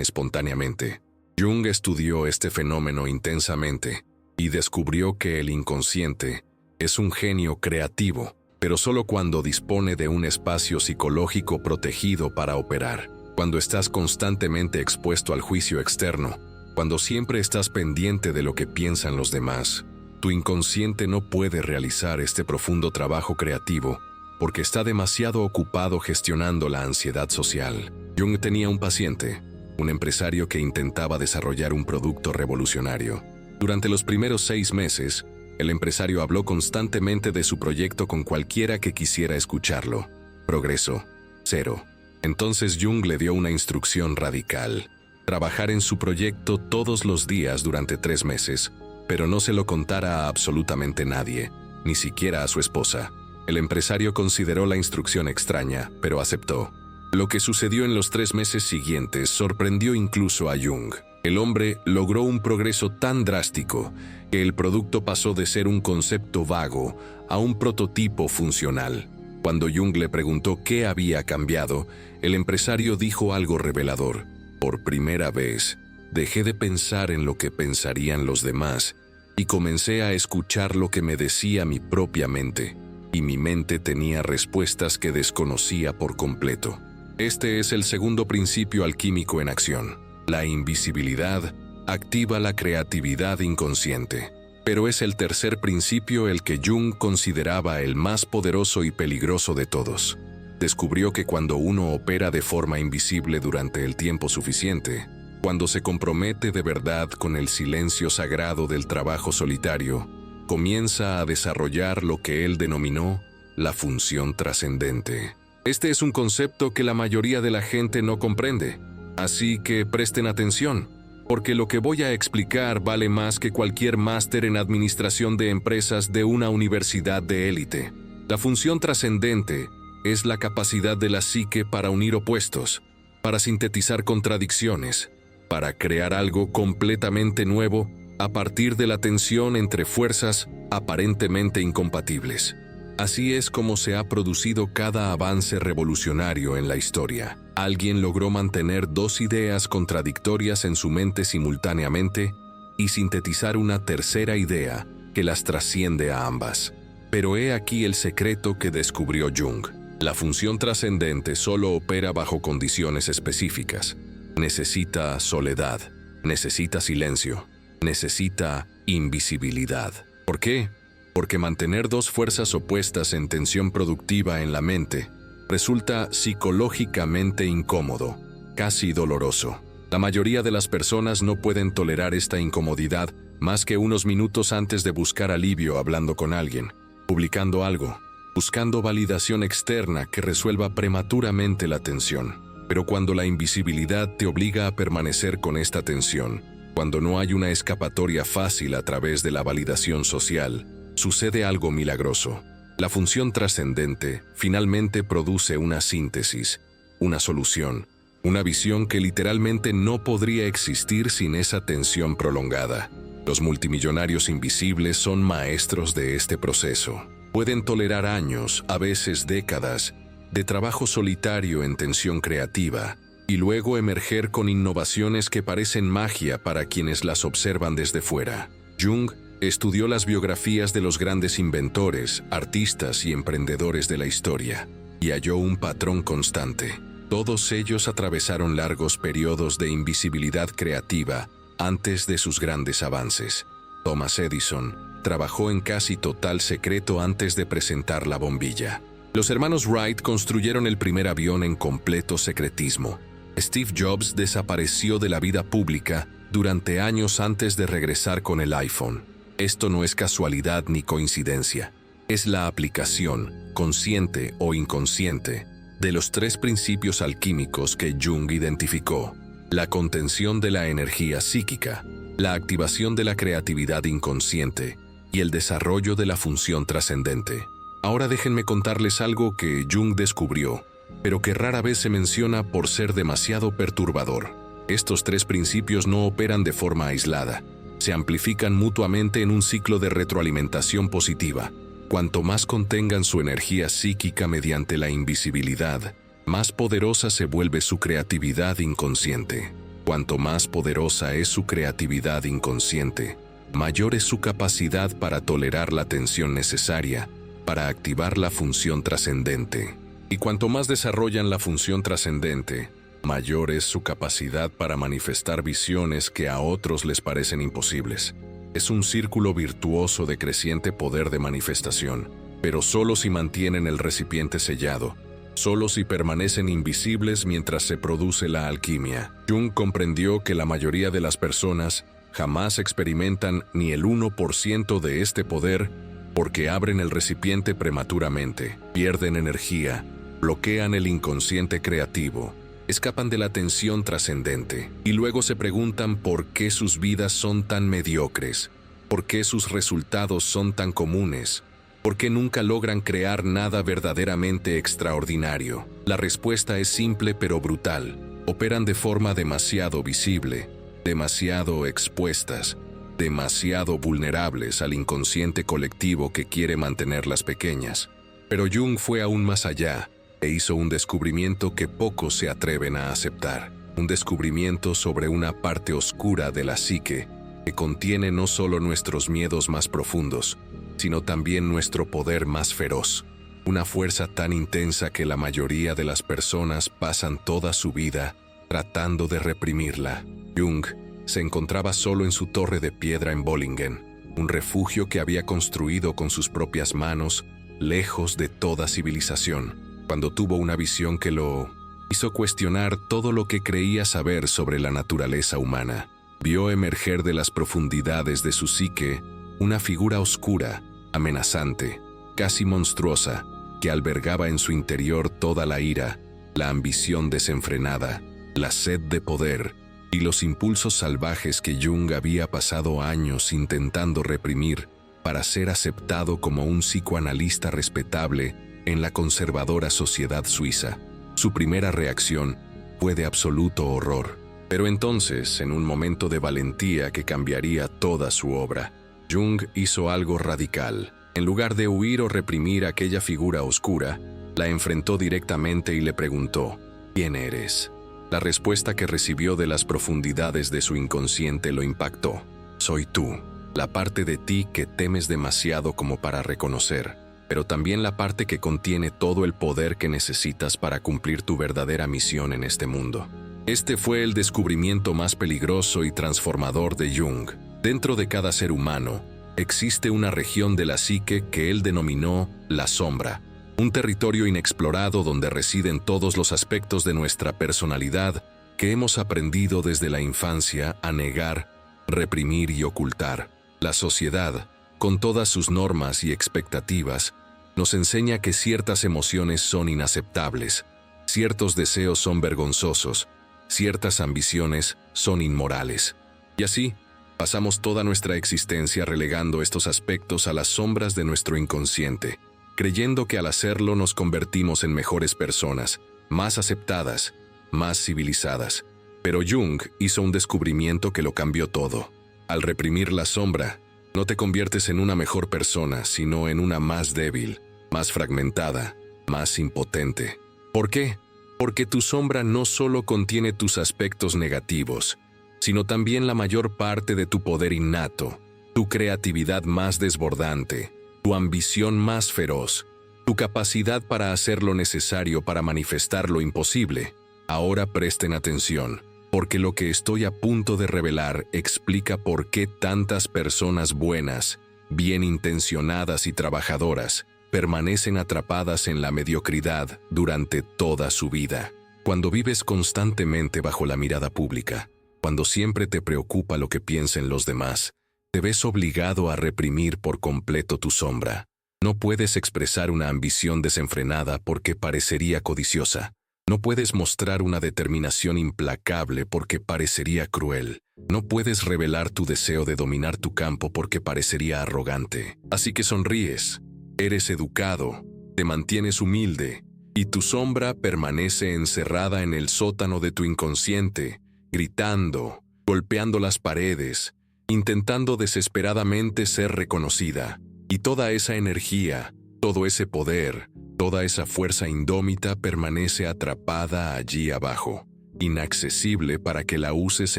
espontáneamente. Jung estudió este fenómeno intensamente y descubrió que el inconsciente es un genio creativo, pero solo cuando dispone de un espacio psicológico protegido para operar. Cuando estás constantemente expuesto al juicio externo, cuando siempre estás pendiente de lo que piensan los demás, tu inconsciente no puede realizar este profundo trabajo creativo porque está demasiado ocupado gestionando la ansiedad social. Jung tenía un paciente, un empresario que intentaba desarrollar un producto revolucionario. Durante los primeros 6 meses, el empresario habló constantemente de su proyecto con cualquiera que quisiera escucharlo. Progreso, 0. Entonces Jung le dio una instrucción radical: trabajar en su proyecto todos los días durante 3 meses, pero no se lo contara a absolutamente nadie, ni siquiera a su esposa. El empresario consideró la instrucción extraña, pero aceptó. Lo que sucedió en los 3 meses siguientes sorprendió incluso a Jung. El hombre logró un progreso tan drástico que el producto pasó de ser un concepto vago a un prototipo funcional. Cuando Jung le preguntó qué había cambiado, el empresario dijo algo revelador: por primera vez, dejé de pensar en lo que pensarían los demás y comencé a escuchar lo que me decía mi propia mente. Y mi mente tenía respuestas que desconocía por completo. Este es el segundo principio alquímico en acción. La invisibilidad activa la creatividad inconsciente. Pero es el tercer principio el que Jung consideraba el más poderoso y peligroso de todos. Descubrió que cuando uno opera de forma invisible durante el tiempo suficiente, cuando se compromete de verdad con el silencio sagrado del trabajo solitario, comienza a desarrollar lo que él denominó la función trascendente. Este es un concepto que la mayoría de la gente no comprende, así que presten atención, porque lo que voy a explicar vale más que cualquier máster en administración de empresas de una universidad de élite. La función trascendente es la capacidad de la psique para unir opuestos, para sintetizar contradicciones, para crear algo completamente nuevo a partir de la tensión entre fuerzas aparentemente incompatibles. Así es como se ha producido cada avance revolucionario en la historia. Alguien logró mantener 2 ideas contradictorias en su mente simultáneamente y sintetizar una tercera idea que las trasciende a ambas. Pero he aquí el secreto que descubrió Jung. La función trascendente solo opera bajo condiciones específicas. Necesita soledad, necesita silencio, necesita invisibilidad. ¿Por qué? Porque mantener 2 fuerzas opuestas en tensión productiva en la mente resulta psicológicamente incómodo, casi doloroso. La mayoría de las personas no pueden tolerar esta incomodidad más que unos minutos antes de buscar alivio hablando con alguien, publicando algo, buscando validación externa que resuelva prematuramente la tensión. Pero cuando la invisibilidad te obliga a permanecer con esta tensión, cuando no hay una escapatoria fácil a través de la validación social, sucede algo milagroso. La función trascendente finalmente produce una síntesis, una solución, una visión que literalmente no podría existir sin esa tensión prolongada. Los multimillonarios invisibles son maestros de este proceso. Pueden tolerar años, a veces décadas, de trabajo solitario en tensión creativa, y luego emerger con innovaciones que parecen magia para quienes las observan desde fuera. Jung estudió las biografías de los grandes inventores, artistas y emprendedores de la historia, y halló un patrón constante. Todos ellos atravesaron largos periodos de invisibilidad creativa antes de sus grandes avances. Thomas Edison trabajó en casi total secreto antes de presentar la bombilla. Los hermanos Wright construyeron el primer avión en completo secretismo. Steve Jobs desapareció de la vida pública durante años antes de regresar con el iPhone. Esto no es casualidad ni coincidencia. Es la aplicación, consciente o inconsciente, de los tres principios alquímicos que Jung identificó: la contención de la energía psíquica, la activación de la creatividad inconsciente y el desarrollo de la función trascendente. Ahora déjenme contarles algo que Jung descubrió, pero que rara vez se menciona por ser demasiado perturbador. Estos tres principios no operan de forma aislada. Se amplifican mutuamente en un ciclo de retroalimentación positiva. Cuanto más contengan su energía psíquica mediante la invisibilidad, más poderosa se vuelve su creatividad inconsciente. Cuanto más poderosa es su creatividad inconsciente, mayor es su capacidad para tolerar la tensión necesaria para activar la función trascendente. Y cuanto más desarrollan la función trascendente, mayor es su capacidad para manifestar visiones que a otros les parecen imposibles. Es un círculo virtuoso de creciente poder de manifestación, pero solo si mantienen el recipiente sellado, solo si permanecen invisibles mientras se produce la alquimia. Jung comprendió que la mayoría de las personas jamás experimentan ni el 1% de este poder porque abren el recipiente prematuramente, pierden energía, bloquean el inconsciente creativo, escapan de la tensión trascendente y luego se preguntan por qué sus vidas son tan mediocres, por qué sus resultados son tan comunes, por qué nunca logran crear nada verdaderamente extraordinario. La respuesta es simple pero brutal. Operan de forma demasiado visible, demasiado expuestas, demasiado vulnerables al inconsciente colectivo que quiere mantenerlas pequeñas. Pero Jung fue aún más allá e hizo un descubrimiento que pocos se atreven a aceptar. Un descubrimiento sobre una parte oscura de la psique que contiene no solo nuestros miedos más profundos, sino también nuestro poder más feroz. Una fuerza tan intensa que la mayoría de las personas pasan toda su vida tratando de reprimirla. Jung se encontraba solo en su torre de piedra en Bollingen, un refugio que había construido con sus propias manos, lejos de toda civilización, cuando tuvo una visión que lo hizo cuestionar todo lo que creía saber sobre la naturaleza humana. Vio emerger de las profundidades de su psique una figura oscura, amenazante, casi monstruosa, que albergaba en su interior toda la ira, la ambición desenfrenada, la sed de poder y los impulsos salvajes que Jung había pasado años intentando reprimir para ser aceptado como un psicoanalista respetable en la conservadora sociedad suiza. Su primera reacción fue de absoluto horror. Pero entonces, en un momento de valentía que cambiaría toda su obra, Jung hizo algo radical. En lugar de huir o reprimir a aquella figura oscura, la enfrentó directamente y le preguntó: ¿quién eres? La respuesta que recibió de las profundidades de su inconsciente lo impactó. Soy tú, la parte de ti que temes demasiado como para reconocer, pero también la parte que contiene todo el poder que necesitas para cumplir tu verdadera misión en este mundo. Este fue el descubrimiento más peligroso y transformador de Jung. Dentro de cada ser humano existe una región de la psique que él denominó la sombra, un territorio inexplorado donde residen todos los aspectos de nuestra personalidad que hemos aprendido desde la infancia a negar, reprimir y ocultar. La sociedad, con todas sus normas y expectativas, nos enseña que ciertas emociones son inaceptables, ciertos deseos son vergonzosos, ciertas ambiciones son inmorales. Y así, pasamos toda nuestra existencia relegando estos aspectos a las sombras de nuestro inconsciente, creyendo que al hacerlo nos convertimos en mejores personas, más aceptadas, más civilizadas. Pero Jung hizo un descubrimiento que lo cambió todo. Al reprimir la sombra, no te conviertes en una mejor persona, sino en una más débil, más fragmentada, más impotente. ¿Por qué? Porque tu sombra no solo contiene tus aspectos negativos, sino también la mayor parte de tu poder innato, tu creatividad más desbordante, tu ambición más feroz, tu capacidad para hacer lo necesario para manifestar lo imposible. Ahora presten atención, porque lo que estoy a punto de revelar explica por qué tantas personas buenas, bien intencionadas y trabajadoras, permanecen atrapadas en la mediocridad durante toda su vida. Cuando vives constantemente bajo la mirada pública, cuando siempre te preocupa lo que piensen los demás, te ves obligado a reprimir por completo tu sombra. No puedes expresar una ambición desenfrenada porque parecería codiciosa. No puedes mostrar una determinación implacable porque parecería cruel. No puedes revelar tu deseo de dominar tu campo porque parecería arrogante. Así que sonríes, eres educado, te mantienes humilde, y tu sombra permanece encerrada en el sótano de tu inconsciente, gritando, golpeando las paredes, intentando desesperadamente ser reconocida. Y toda esa energía, todo ese poder, toda esa fuerza indómita permanece atrapada allí abajo, inaccesible para que la uses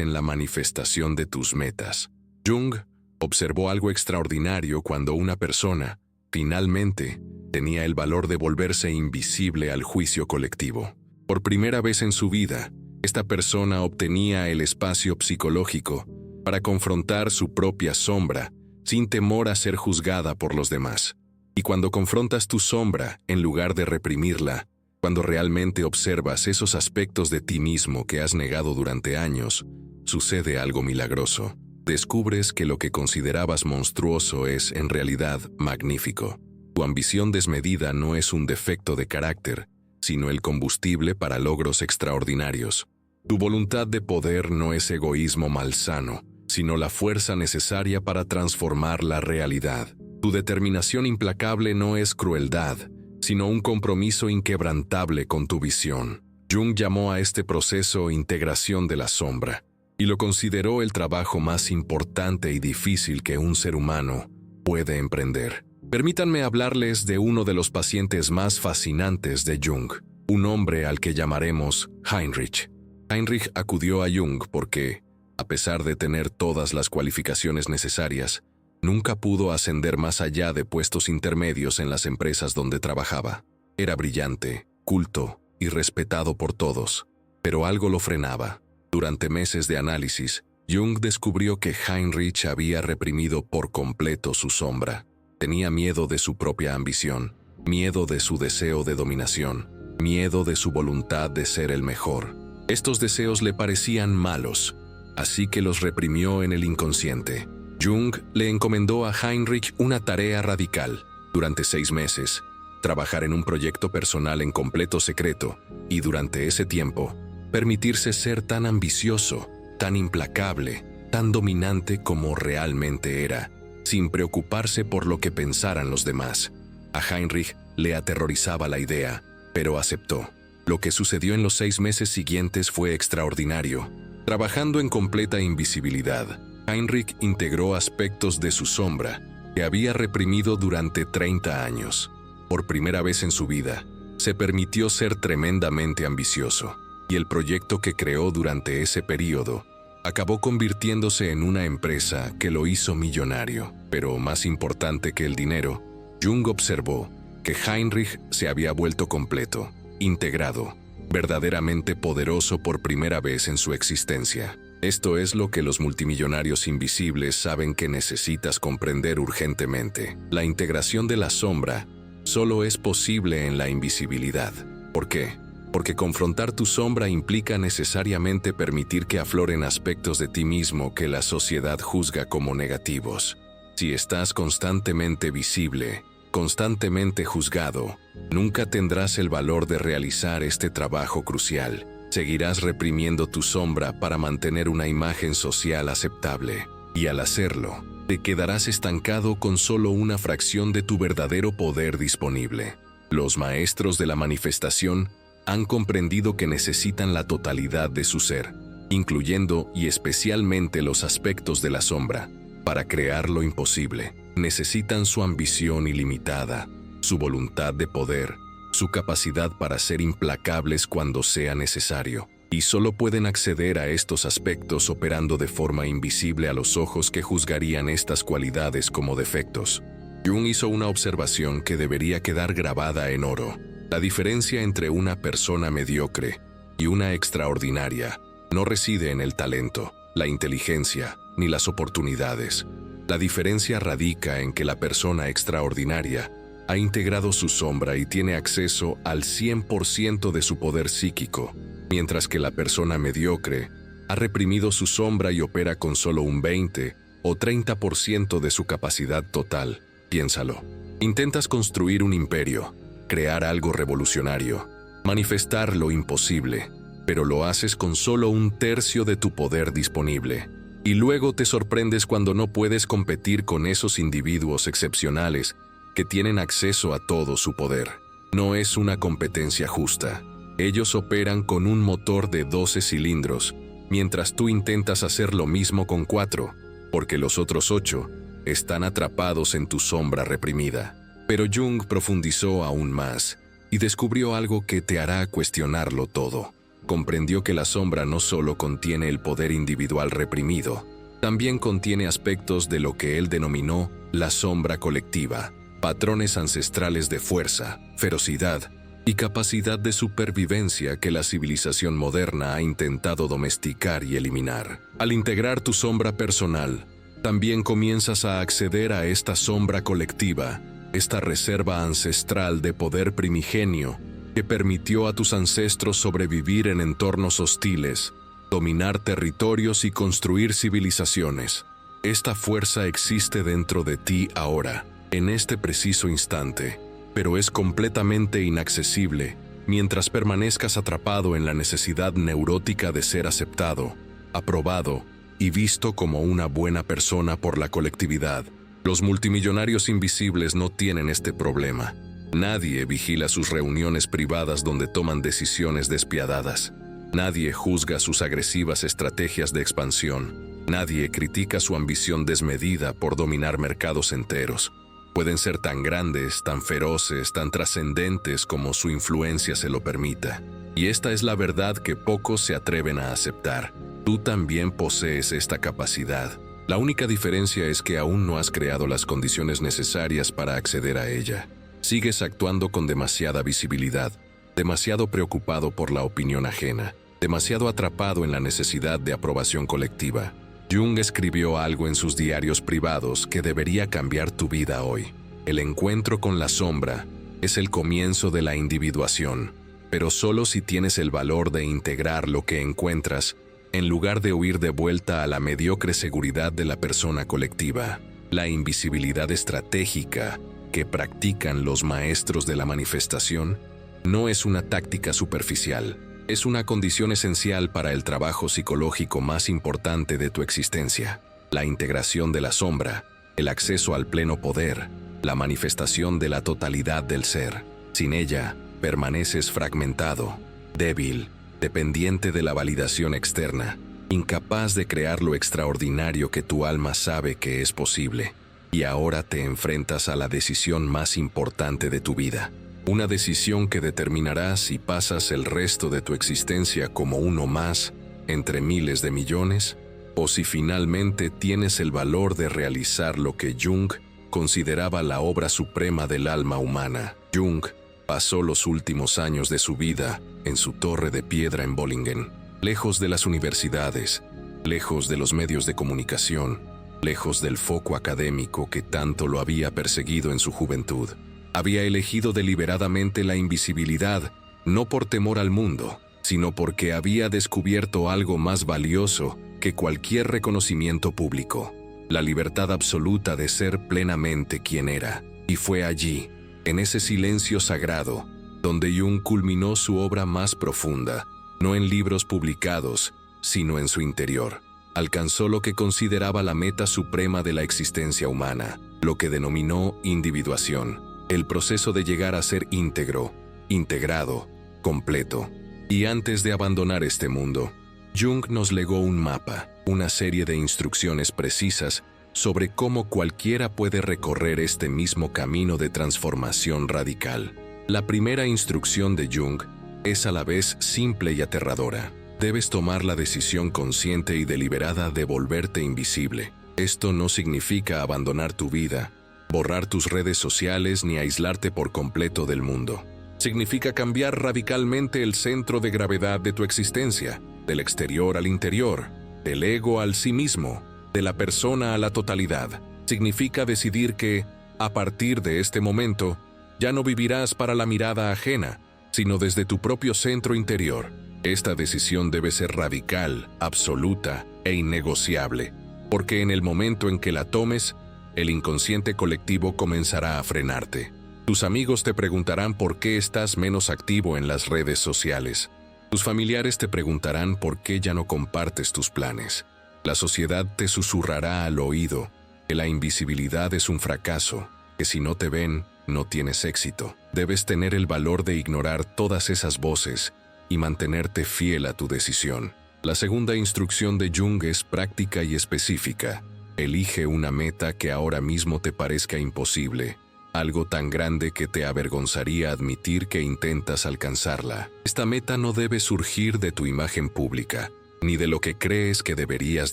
en la manifestación de tus metas. Jung observó algo extraordinario cuando una persona, finalmente, tenía el valor de volverse invisible al juicio colectivo. Por primera vez en su vida, esta persona obtenía el espacio psicológico para confrontar su propia sombra, sin temor a ser juzgada por los demás. Y cuando confrontas tu sombra, en lugar de reprimirla, cuando realmente observas esos aspectos de ti mismo que has negado durante años, sucede algo milagroso. Descubres que lo que considerabas monstruoso es, en realidad, magnífico. Tu ambición desmedida no es un defecto de carácter, sino el combustible para logros extraordinarios. Tu voluntad de poder no es egoísmo malsano, sino la fuerza necesaria para transformar la realidad. Tu determinación implacable no es crueldad, sino un compromiso inquebrantable con tu visión. Jung llamó a este proceso integración de la sombra, y lo consideró el trabajo más importante y difícil que un ser humano puede emprender. Permítanme hablarles de uno de los pacientes más fascinantes de Jung, un hombre al que llamaremos Heinrich. Heinrich acudió a Jung porque, a pesar de tener todas las cualificaciones necesarias, nunca pudo ascender más allá de puestos intermedios en las empresas donde trabajaba. Era brillante, culto y respetado por todos, pero algo lo frenaba. Durante meses de análisis, Jung descubrió que Heinrich había reprimido por completo su sombra. Tenía miedo de su propia ambición, miedo de su deseo de dominación, miedo de su voluntad de ser el mejor. Estos deseos le parecían malos, así que los reprimió en el inconsciente. Jung le encomendó a Heinrich una tarea radical. Durante 6 meses, trabajar en un proyecto personal en completo secreto y durante ese tiempo, permitirse ser tan ambicioso, tan implacable, tan dominante como realmente era, sin preocuparse por lo que pensaran los demás. A Heinrich le aterrorizaba la idea, pero aceptó. Lo que sucedió en los 6 meses siguientes fue extraordinario. Trabajando en completa invisibilidad, Heinrich integró aspectos de su sombra que había reprimido durante 30 años. Por primera vez en su vida, se permitió ser tremendamente ambicioso, y el proyecto que creó durante ese periodo acabó convirtiéndose en una empresa que lo hizo millonario. Pero más importante que el dinero, Jung observó que Heinrich se había vuelto completo, integrado, verdaderamente poderoso por primera vez en su existencia. Esto es lo que los multimillonarios invisibles saben que necesitas comprender urgentemente. La integración de la sombra solo es posible en la invisibilidad. ¿Por qué? Porque confrontar tu sombra implica necesariamente permitir que afloren aspectos de ti mismo que la sociedad juzga como negativos. Si estás constantemente visible, constantemente juzgado, nunca tendrás el valor de realizar este trabajo crucial. Seguirás reprimiendo tu sombra para mantener una imagen social aceptable. Y al hacerlo, te quedarás estancado con solo una fracción de tu verdadero poder disponible. Los maestros de la manifestación han comprendido que necesitan la totalidad de su ser, incluyendo y especialmente los aspectos de la sombra, para crear lo imposible. Necesitan su ambición ilimitada, su voluntad de poder, su capacidad para ser implacables cuando sea necesario, y solo pueden acceder a estos aspectos operando de forma invisible a los ojos que juzgarían estas cualidades como defectos. Jung hizo una observación que debería quedar grabada en oro. La diferencia entre una persona mediocre y una extraordinaria no reside en el talento, la inteligencia, ni las oportunidades. La diferencia radica en que la persona extraordinaria ha integrado su sombra y tiene acceso al 100% de su poder psíquico, mientras que la persona mediocre ha reprimido su sombra y opera con solo un 20 o 30% de su capacidad total. Piénsalo. Intentas construir un imperio, crear algo revolucionario, manifestar lo imposible, pero lo haces con solo un tercio de tu poder disponible. Y luego te sorprendes cuando no puedes competir con esos individuos excepcionales que tienen acceso a todo su poder. No es una competencia justa. Ellos operan con un motor de 12 cilindros, mientras tú intentas hacer lo mismo con 4, porque los otros 8 están atrapados en tu sombra reprimida. Pero Jung profundizó aún más y descubrió algo que te hará cuestionarlo todo. Comprendió que la sombra no solo contiene el poder individual reprimido, también contiene aspectos de lo que él denominó la sombra colectiva, patrones ancestrales de fuerza, ferocidad y capacidad de supervivencia que la civilización moderna ha intentado domesticar y eliminar. Al integrar tu sombra personal, también comienzas a acceder a esta sombra colectiva, esta reserva ancestral de poder primigenio que permitió a tus ancestros sobrevivir en entornos hostiles, dominar territorios y construir civilizaciones. Esta fuerza existe dentro de ti ahora, en este preciso instante, pero es completamente inaccesible mientras permanezcas atrapado en la necesidad neurótica de ser aceptado, aprobado y visto como una buena persona por la colectividad. Los multimillonarios invisibles no tienen este problema. Nadie vigila sus reuniones privadas donde toman decisiones despiadadas. Nadie juzga sus agresivas estrategias de expansión. Nadie critica su ambición desmedida por dominar mercados enteros. Pueden ser tan grandes, tan feroces, tan trascendentes como su influencia se lo permita. Y esta es la verdad que pocos se atreven a aceptar. Tú también posees esta capacidad. La única diferencia es que aún no has creado las condiciones necesarias para acceder a ella. Sigues actuando con demasiada visibilidad, demasiado preocupado por la opinión ajena, demasiado atrapado en la necesidad de aprobación colectiva. Jung escribió algo en sus diarios privados que debería cambiar tu vida hoy. El encuentro con la sombra es el comienzo de la individuación, pero solo si tienes el valor de integrar lo que encuentras, en lugar de huir de vuelta a la mediocre seguridad de la persona colectiva. La invisibilidad estratégica que practican los maestros de la manifestación no es una táctica superficial, es una condición esencial para el trabajo psicológico más importante de tu existencia. La integración de la sombra, el acceso al pleno poder, la manifestación de la totalidad del ser. Sin ella, permaneces fragmentado, débil, dependiente de la validación externa, incapaz de crear lo extraordinario que tu alma sabe que es posible. Y ahora te enfrentas a la decisión más importante de tu vida. Una decisión que determinará si pasas el resto de tu existencia como uno más entre miles de millones, o si finalmente tienes el valor de realizar lo que Jung consideraba la obra suprema del alma humana. Jung pasó los últimos años de su vida en su torre de piedra en Bollingen, lejos de las universidades, lejos de los medios de comunicación, lejos del foco académico que tanto lo había perseguido en su juventud. Había elegido deliberadamente la invisibilidad, no por temor al mundo, sino porque había descubierto algo más valioso que cualquier reconocimiento público: la libertad absoluta de ser plenamente quien era. Y fue allí, en ese silencio sagrado, donde Jung culminó su obra más profunda, no en libros publicados, sino en su interior. Alcanzó lo que consideraba la meta suprema de la existencia humana, lo que denominó individuación, el proceso de llegar a ser íntegro, integrado, completo. Y antes de abandonar este mundo, Jung nos legó un mapa, una serie de instrucciones precisas sobre cómo cualquiera puede recorrer este mismo camino de transformación radical. La primera instrucción de Jung es a la vez simple y aterradora. Debes tomar la decisión consciente y deliberada de volverte invisible. Esto no significa abandonar tu vida, borrar tus redes sociales ni aislarte por completo del mundo. Significa cambiar radicalmente el centro de gravedad de tu existencia, del exterior al interior, del ego al sí mismo, de la persona a la totalidad. Significa decidir que, a partir de este momento, ya no vivirás para la mirada ajena, sino desde tu propio centro interior. Esta decisión debe ser radical, absoluta e innegociable, porque en el momento en que la tomes, el inconsciente colectivo comenzará a frenarte. Tus amigos te preguntarán por qué estás menos activo en las redes sociales. Tus familiares te preguntarán por qué ya no compartes tus planes. La sociedad te susurrará al oído que la invisibilidad es un fracaso, que si no te ven, no tienes éxito. Debes tener el valor de ignorar todas esas voces y mantenerte fiel a tu decisión. La segunda instrucción de Jung es práctica y específica. Elige una meta que ahora mismo te parezca imposible, algo tan grande que te avergonzaría admitir que intentas alcanzarla. Esta meta no debe surgir de tu imagen pública, ni de lo que crees que deberías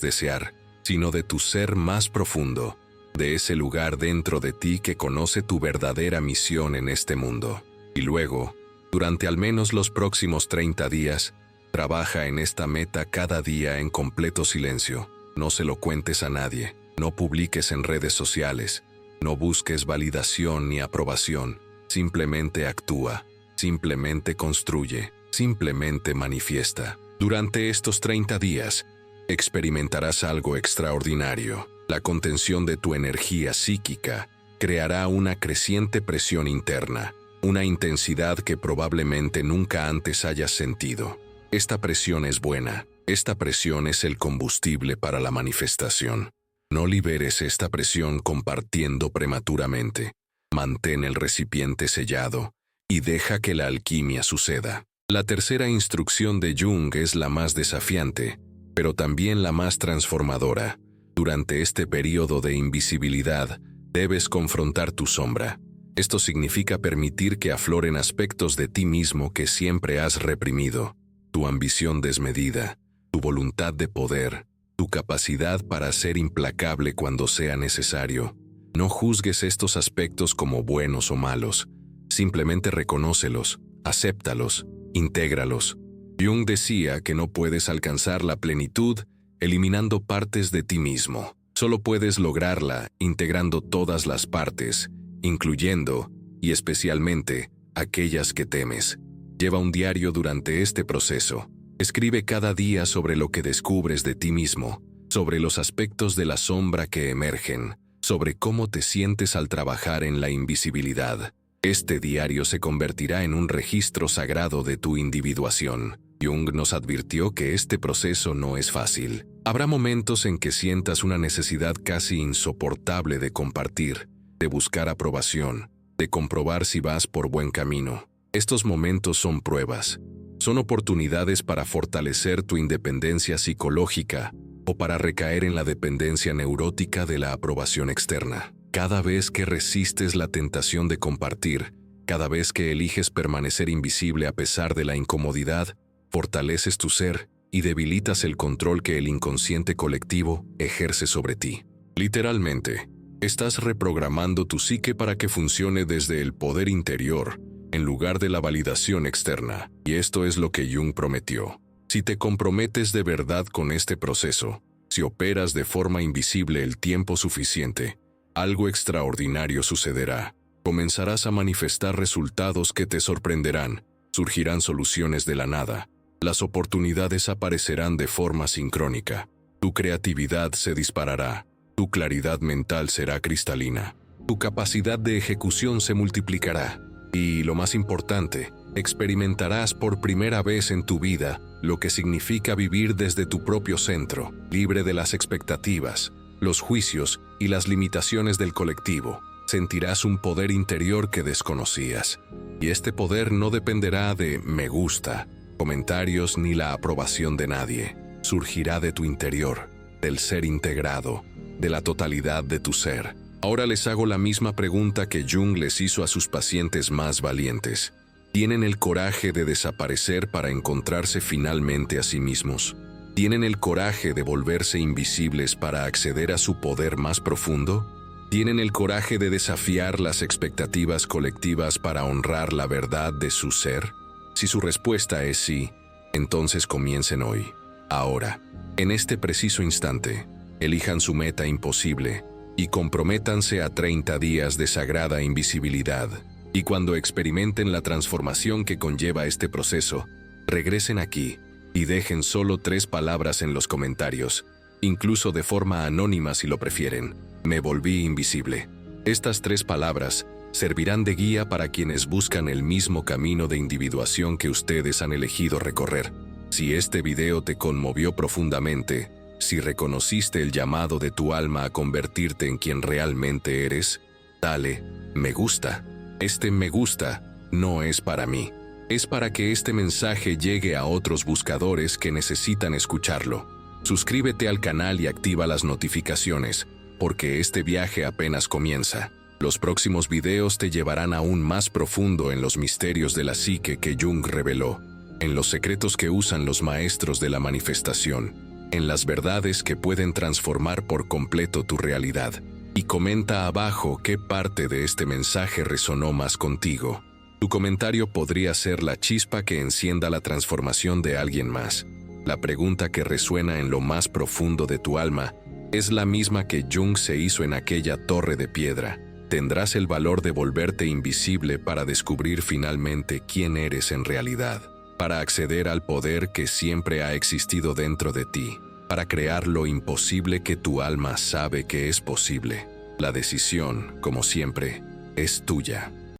desear, sino de tu ser más profundo, de ese lugar dentro de ti que conoce tu verdadera misión en este mundo. Y luego, durante al menos los próximos 30 días, trabaja en esta meta cada día en completo silencio. No se lo cuentes a nadie, no publiques en redes sociales, no busques validación ni aprobación, simplemente actúa, simplemente construye, simplemente manifiesta. Durante estos 30 días, experimentarás algo extraordinario. La contención de tu energía psíquica creará una creciente presión interna, una intensidad que probablemente nunca antes hayas sentido. Esta presión es buena, esta presión es el combustible para la manifestación. No liberes esta presión compartiendo prematuramente. Mantén el recipiente sellado y deja que la alquimia suceda. La tercera instrucción de Jung es la más desafiante, pero también la más transformadora. Durante este periodo de invisibilidad, debes confrontar tu sombra. Esto significa permitir que afloren aspectos de ti mismo que siempre has reprimido. Tu ambición desmedida, tu voluntad de poder, tu capacidad para ser implacable cuando sea necesario. No juzgues estos aspectos como buenos o malos. Simplemente reconócelos, acéptalos, intégralos. Jung decía que no puedes alcanzar la plenitud eliminando partes de ti mismo. Solo puedes lograrla integrando todas las partes, incluyendo, y especialmente, aquellas que temes. Lleva un diario durante este proceso. Escribe cada día sobre lo que descubres de ti mismo, sobre los aspectos de la sombra que emergen, sobre cómo te sientes al trabajar en la invisibilidad. Este diario se convertirá en un registro sagrado de tu individuación. Jung nos advirtió que este proceso no es fácil. Habrá momentos en que sientas una necesidad casi insoportable de compartir, de buscar aprobación, de comprobar si vas por buen camino. Estos momentos son pruebas. Son oportunidades para fortalecer tu independencia psicológica o para recaer en la dependencia neurótica de la aprobación externa. Cada vez que resistes la tentación de compartir, cada vez que eliges permanecer invisible a pesar de la incomodidad, fortaleces tu ser y debilitas el control que el inconsciente colectivo ejerce sobre ti. Literalmente, estás reprogramando tu psique para que funcione desde el poder interior, en lugar de la validación externa. Y esto es lo que Jung prometió. Si te comprometes de verdad con este proceso, si operas de forma invisible el tiempo suficiente, algo extraordinario sucederá. Comenzarás a manifestar resultados que te sorprenderán, surgirán soluciones de la nada, las oportunidades aparecerán de forma sincrónica, tu creatividad se disparará, tu claridad mental será cristalina, tu capacidad de ejecución se multiplicará. Y, lo más importante, experimentarás por primera vez en tu vida lo que significa vivir desde tu propio centro, libre de las expectativas, los juicios y las limitaciones del colectivo. Sentirás un poder interior que desconocías. Y este poder no dependerá de me gusta, comentarios ni la aprobación de nadie. Surgirá de tu interior, del ser integrado, de la totalidad de tu ser. Ahora les hago la misma pregunta que Jung les hizo a sus pacientes más valientes. ¿Tienen el coraje de desaparecer para encontrarse finalmente a sí mismos? ¿Tienen el coraje de volverse invisibles para acceder a su poder más profundo? ¿Tienen el coraje de desafiar las expectativas colectivas para honrar la verdad de su ser? Si su respuesta es sí, entonces comiencen hoy, ahora, en este preciso instante. Elijan su meta imposible y comprométanse a 30 días de sagrada invisibilidad. Y cuando experimenten la transformación que conlleva este proceso, regresen aquí y dejen solo 3 palabras en los comentarios, incluso de forma anónima si lo prefieren. Me volví invisible. Estas 3 palabras servirán de guía para quienes buscan el mismo camino de individuación que ustedes han elegido recorrer. Si este video te conmovió profundamente, si reconociste el llamado de tu alma a convertirte en quien realmente eres, dale me gusta. Este me gusta no es para mí. Es para que este mensaje llegue a otros buscadores que necesitan escucharlo. Suscríbete al canal y activa las notificaciones, porque este viaje apenas comienza. Los próximos videos te llevarán aún más profundo en los misterios de la psique que Jung reveló, en los secretos que usan los maestros de la manifestación, en las verdades que pueden transformar por completo tu realidad. Y comenta abajo qué parte de este mensaje resonó más contigo. Tu comentario podría ser la chispa que encienda la transformación de alguien más. La pregunta que resuena en lo más profundo de tu alma es la misma que Jung se hizo en aquella torre de piedra. ¿Tendrás el valor de volverte invisible para descubrir finalmente quién eres en realidad? Para acceder al poder que siempre ha existido dentro de ti, para crear lo imposible que tu alma sabe que es posible. La decisión, como siempre, es tuya.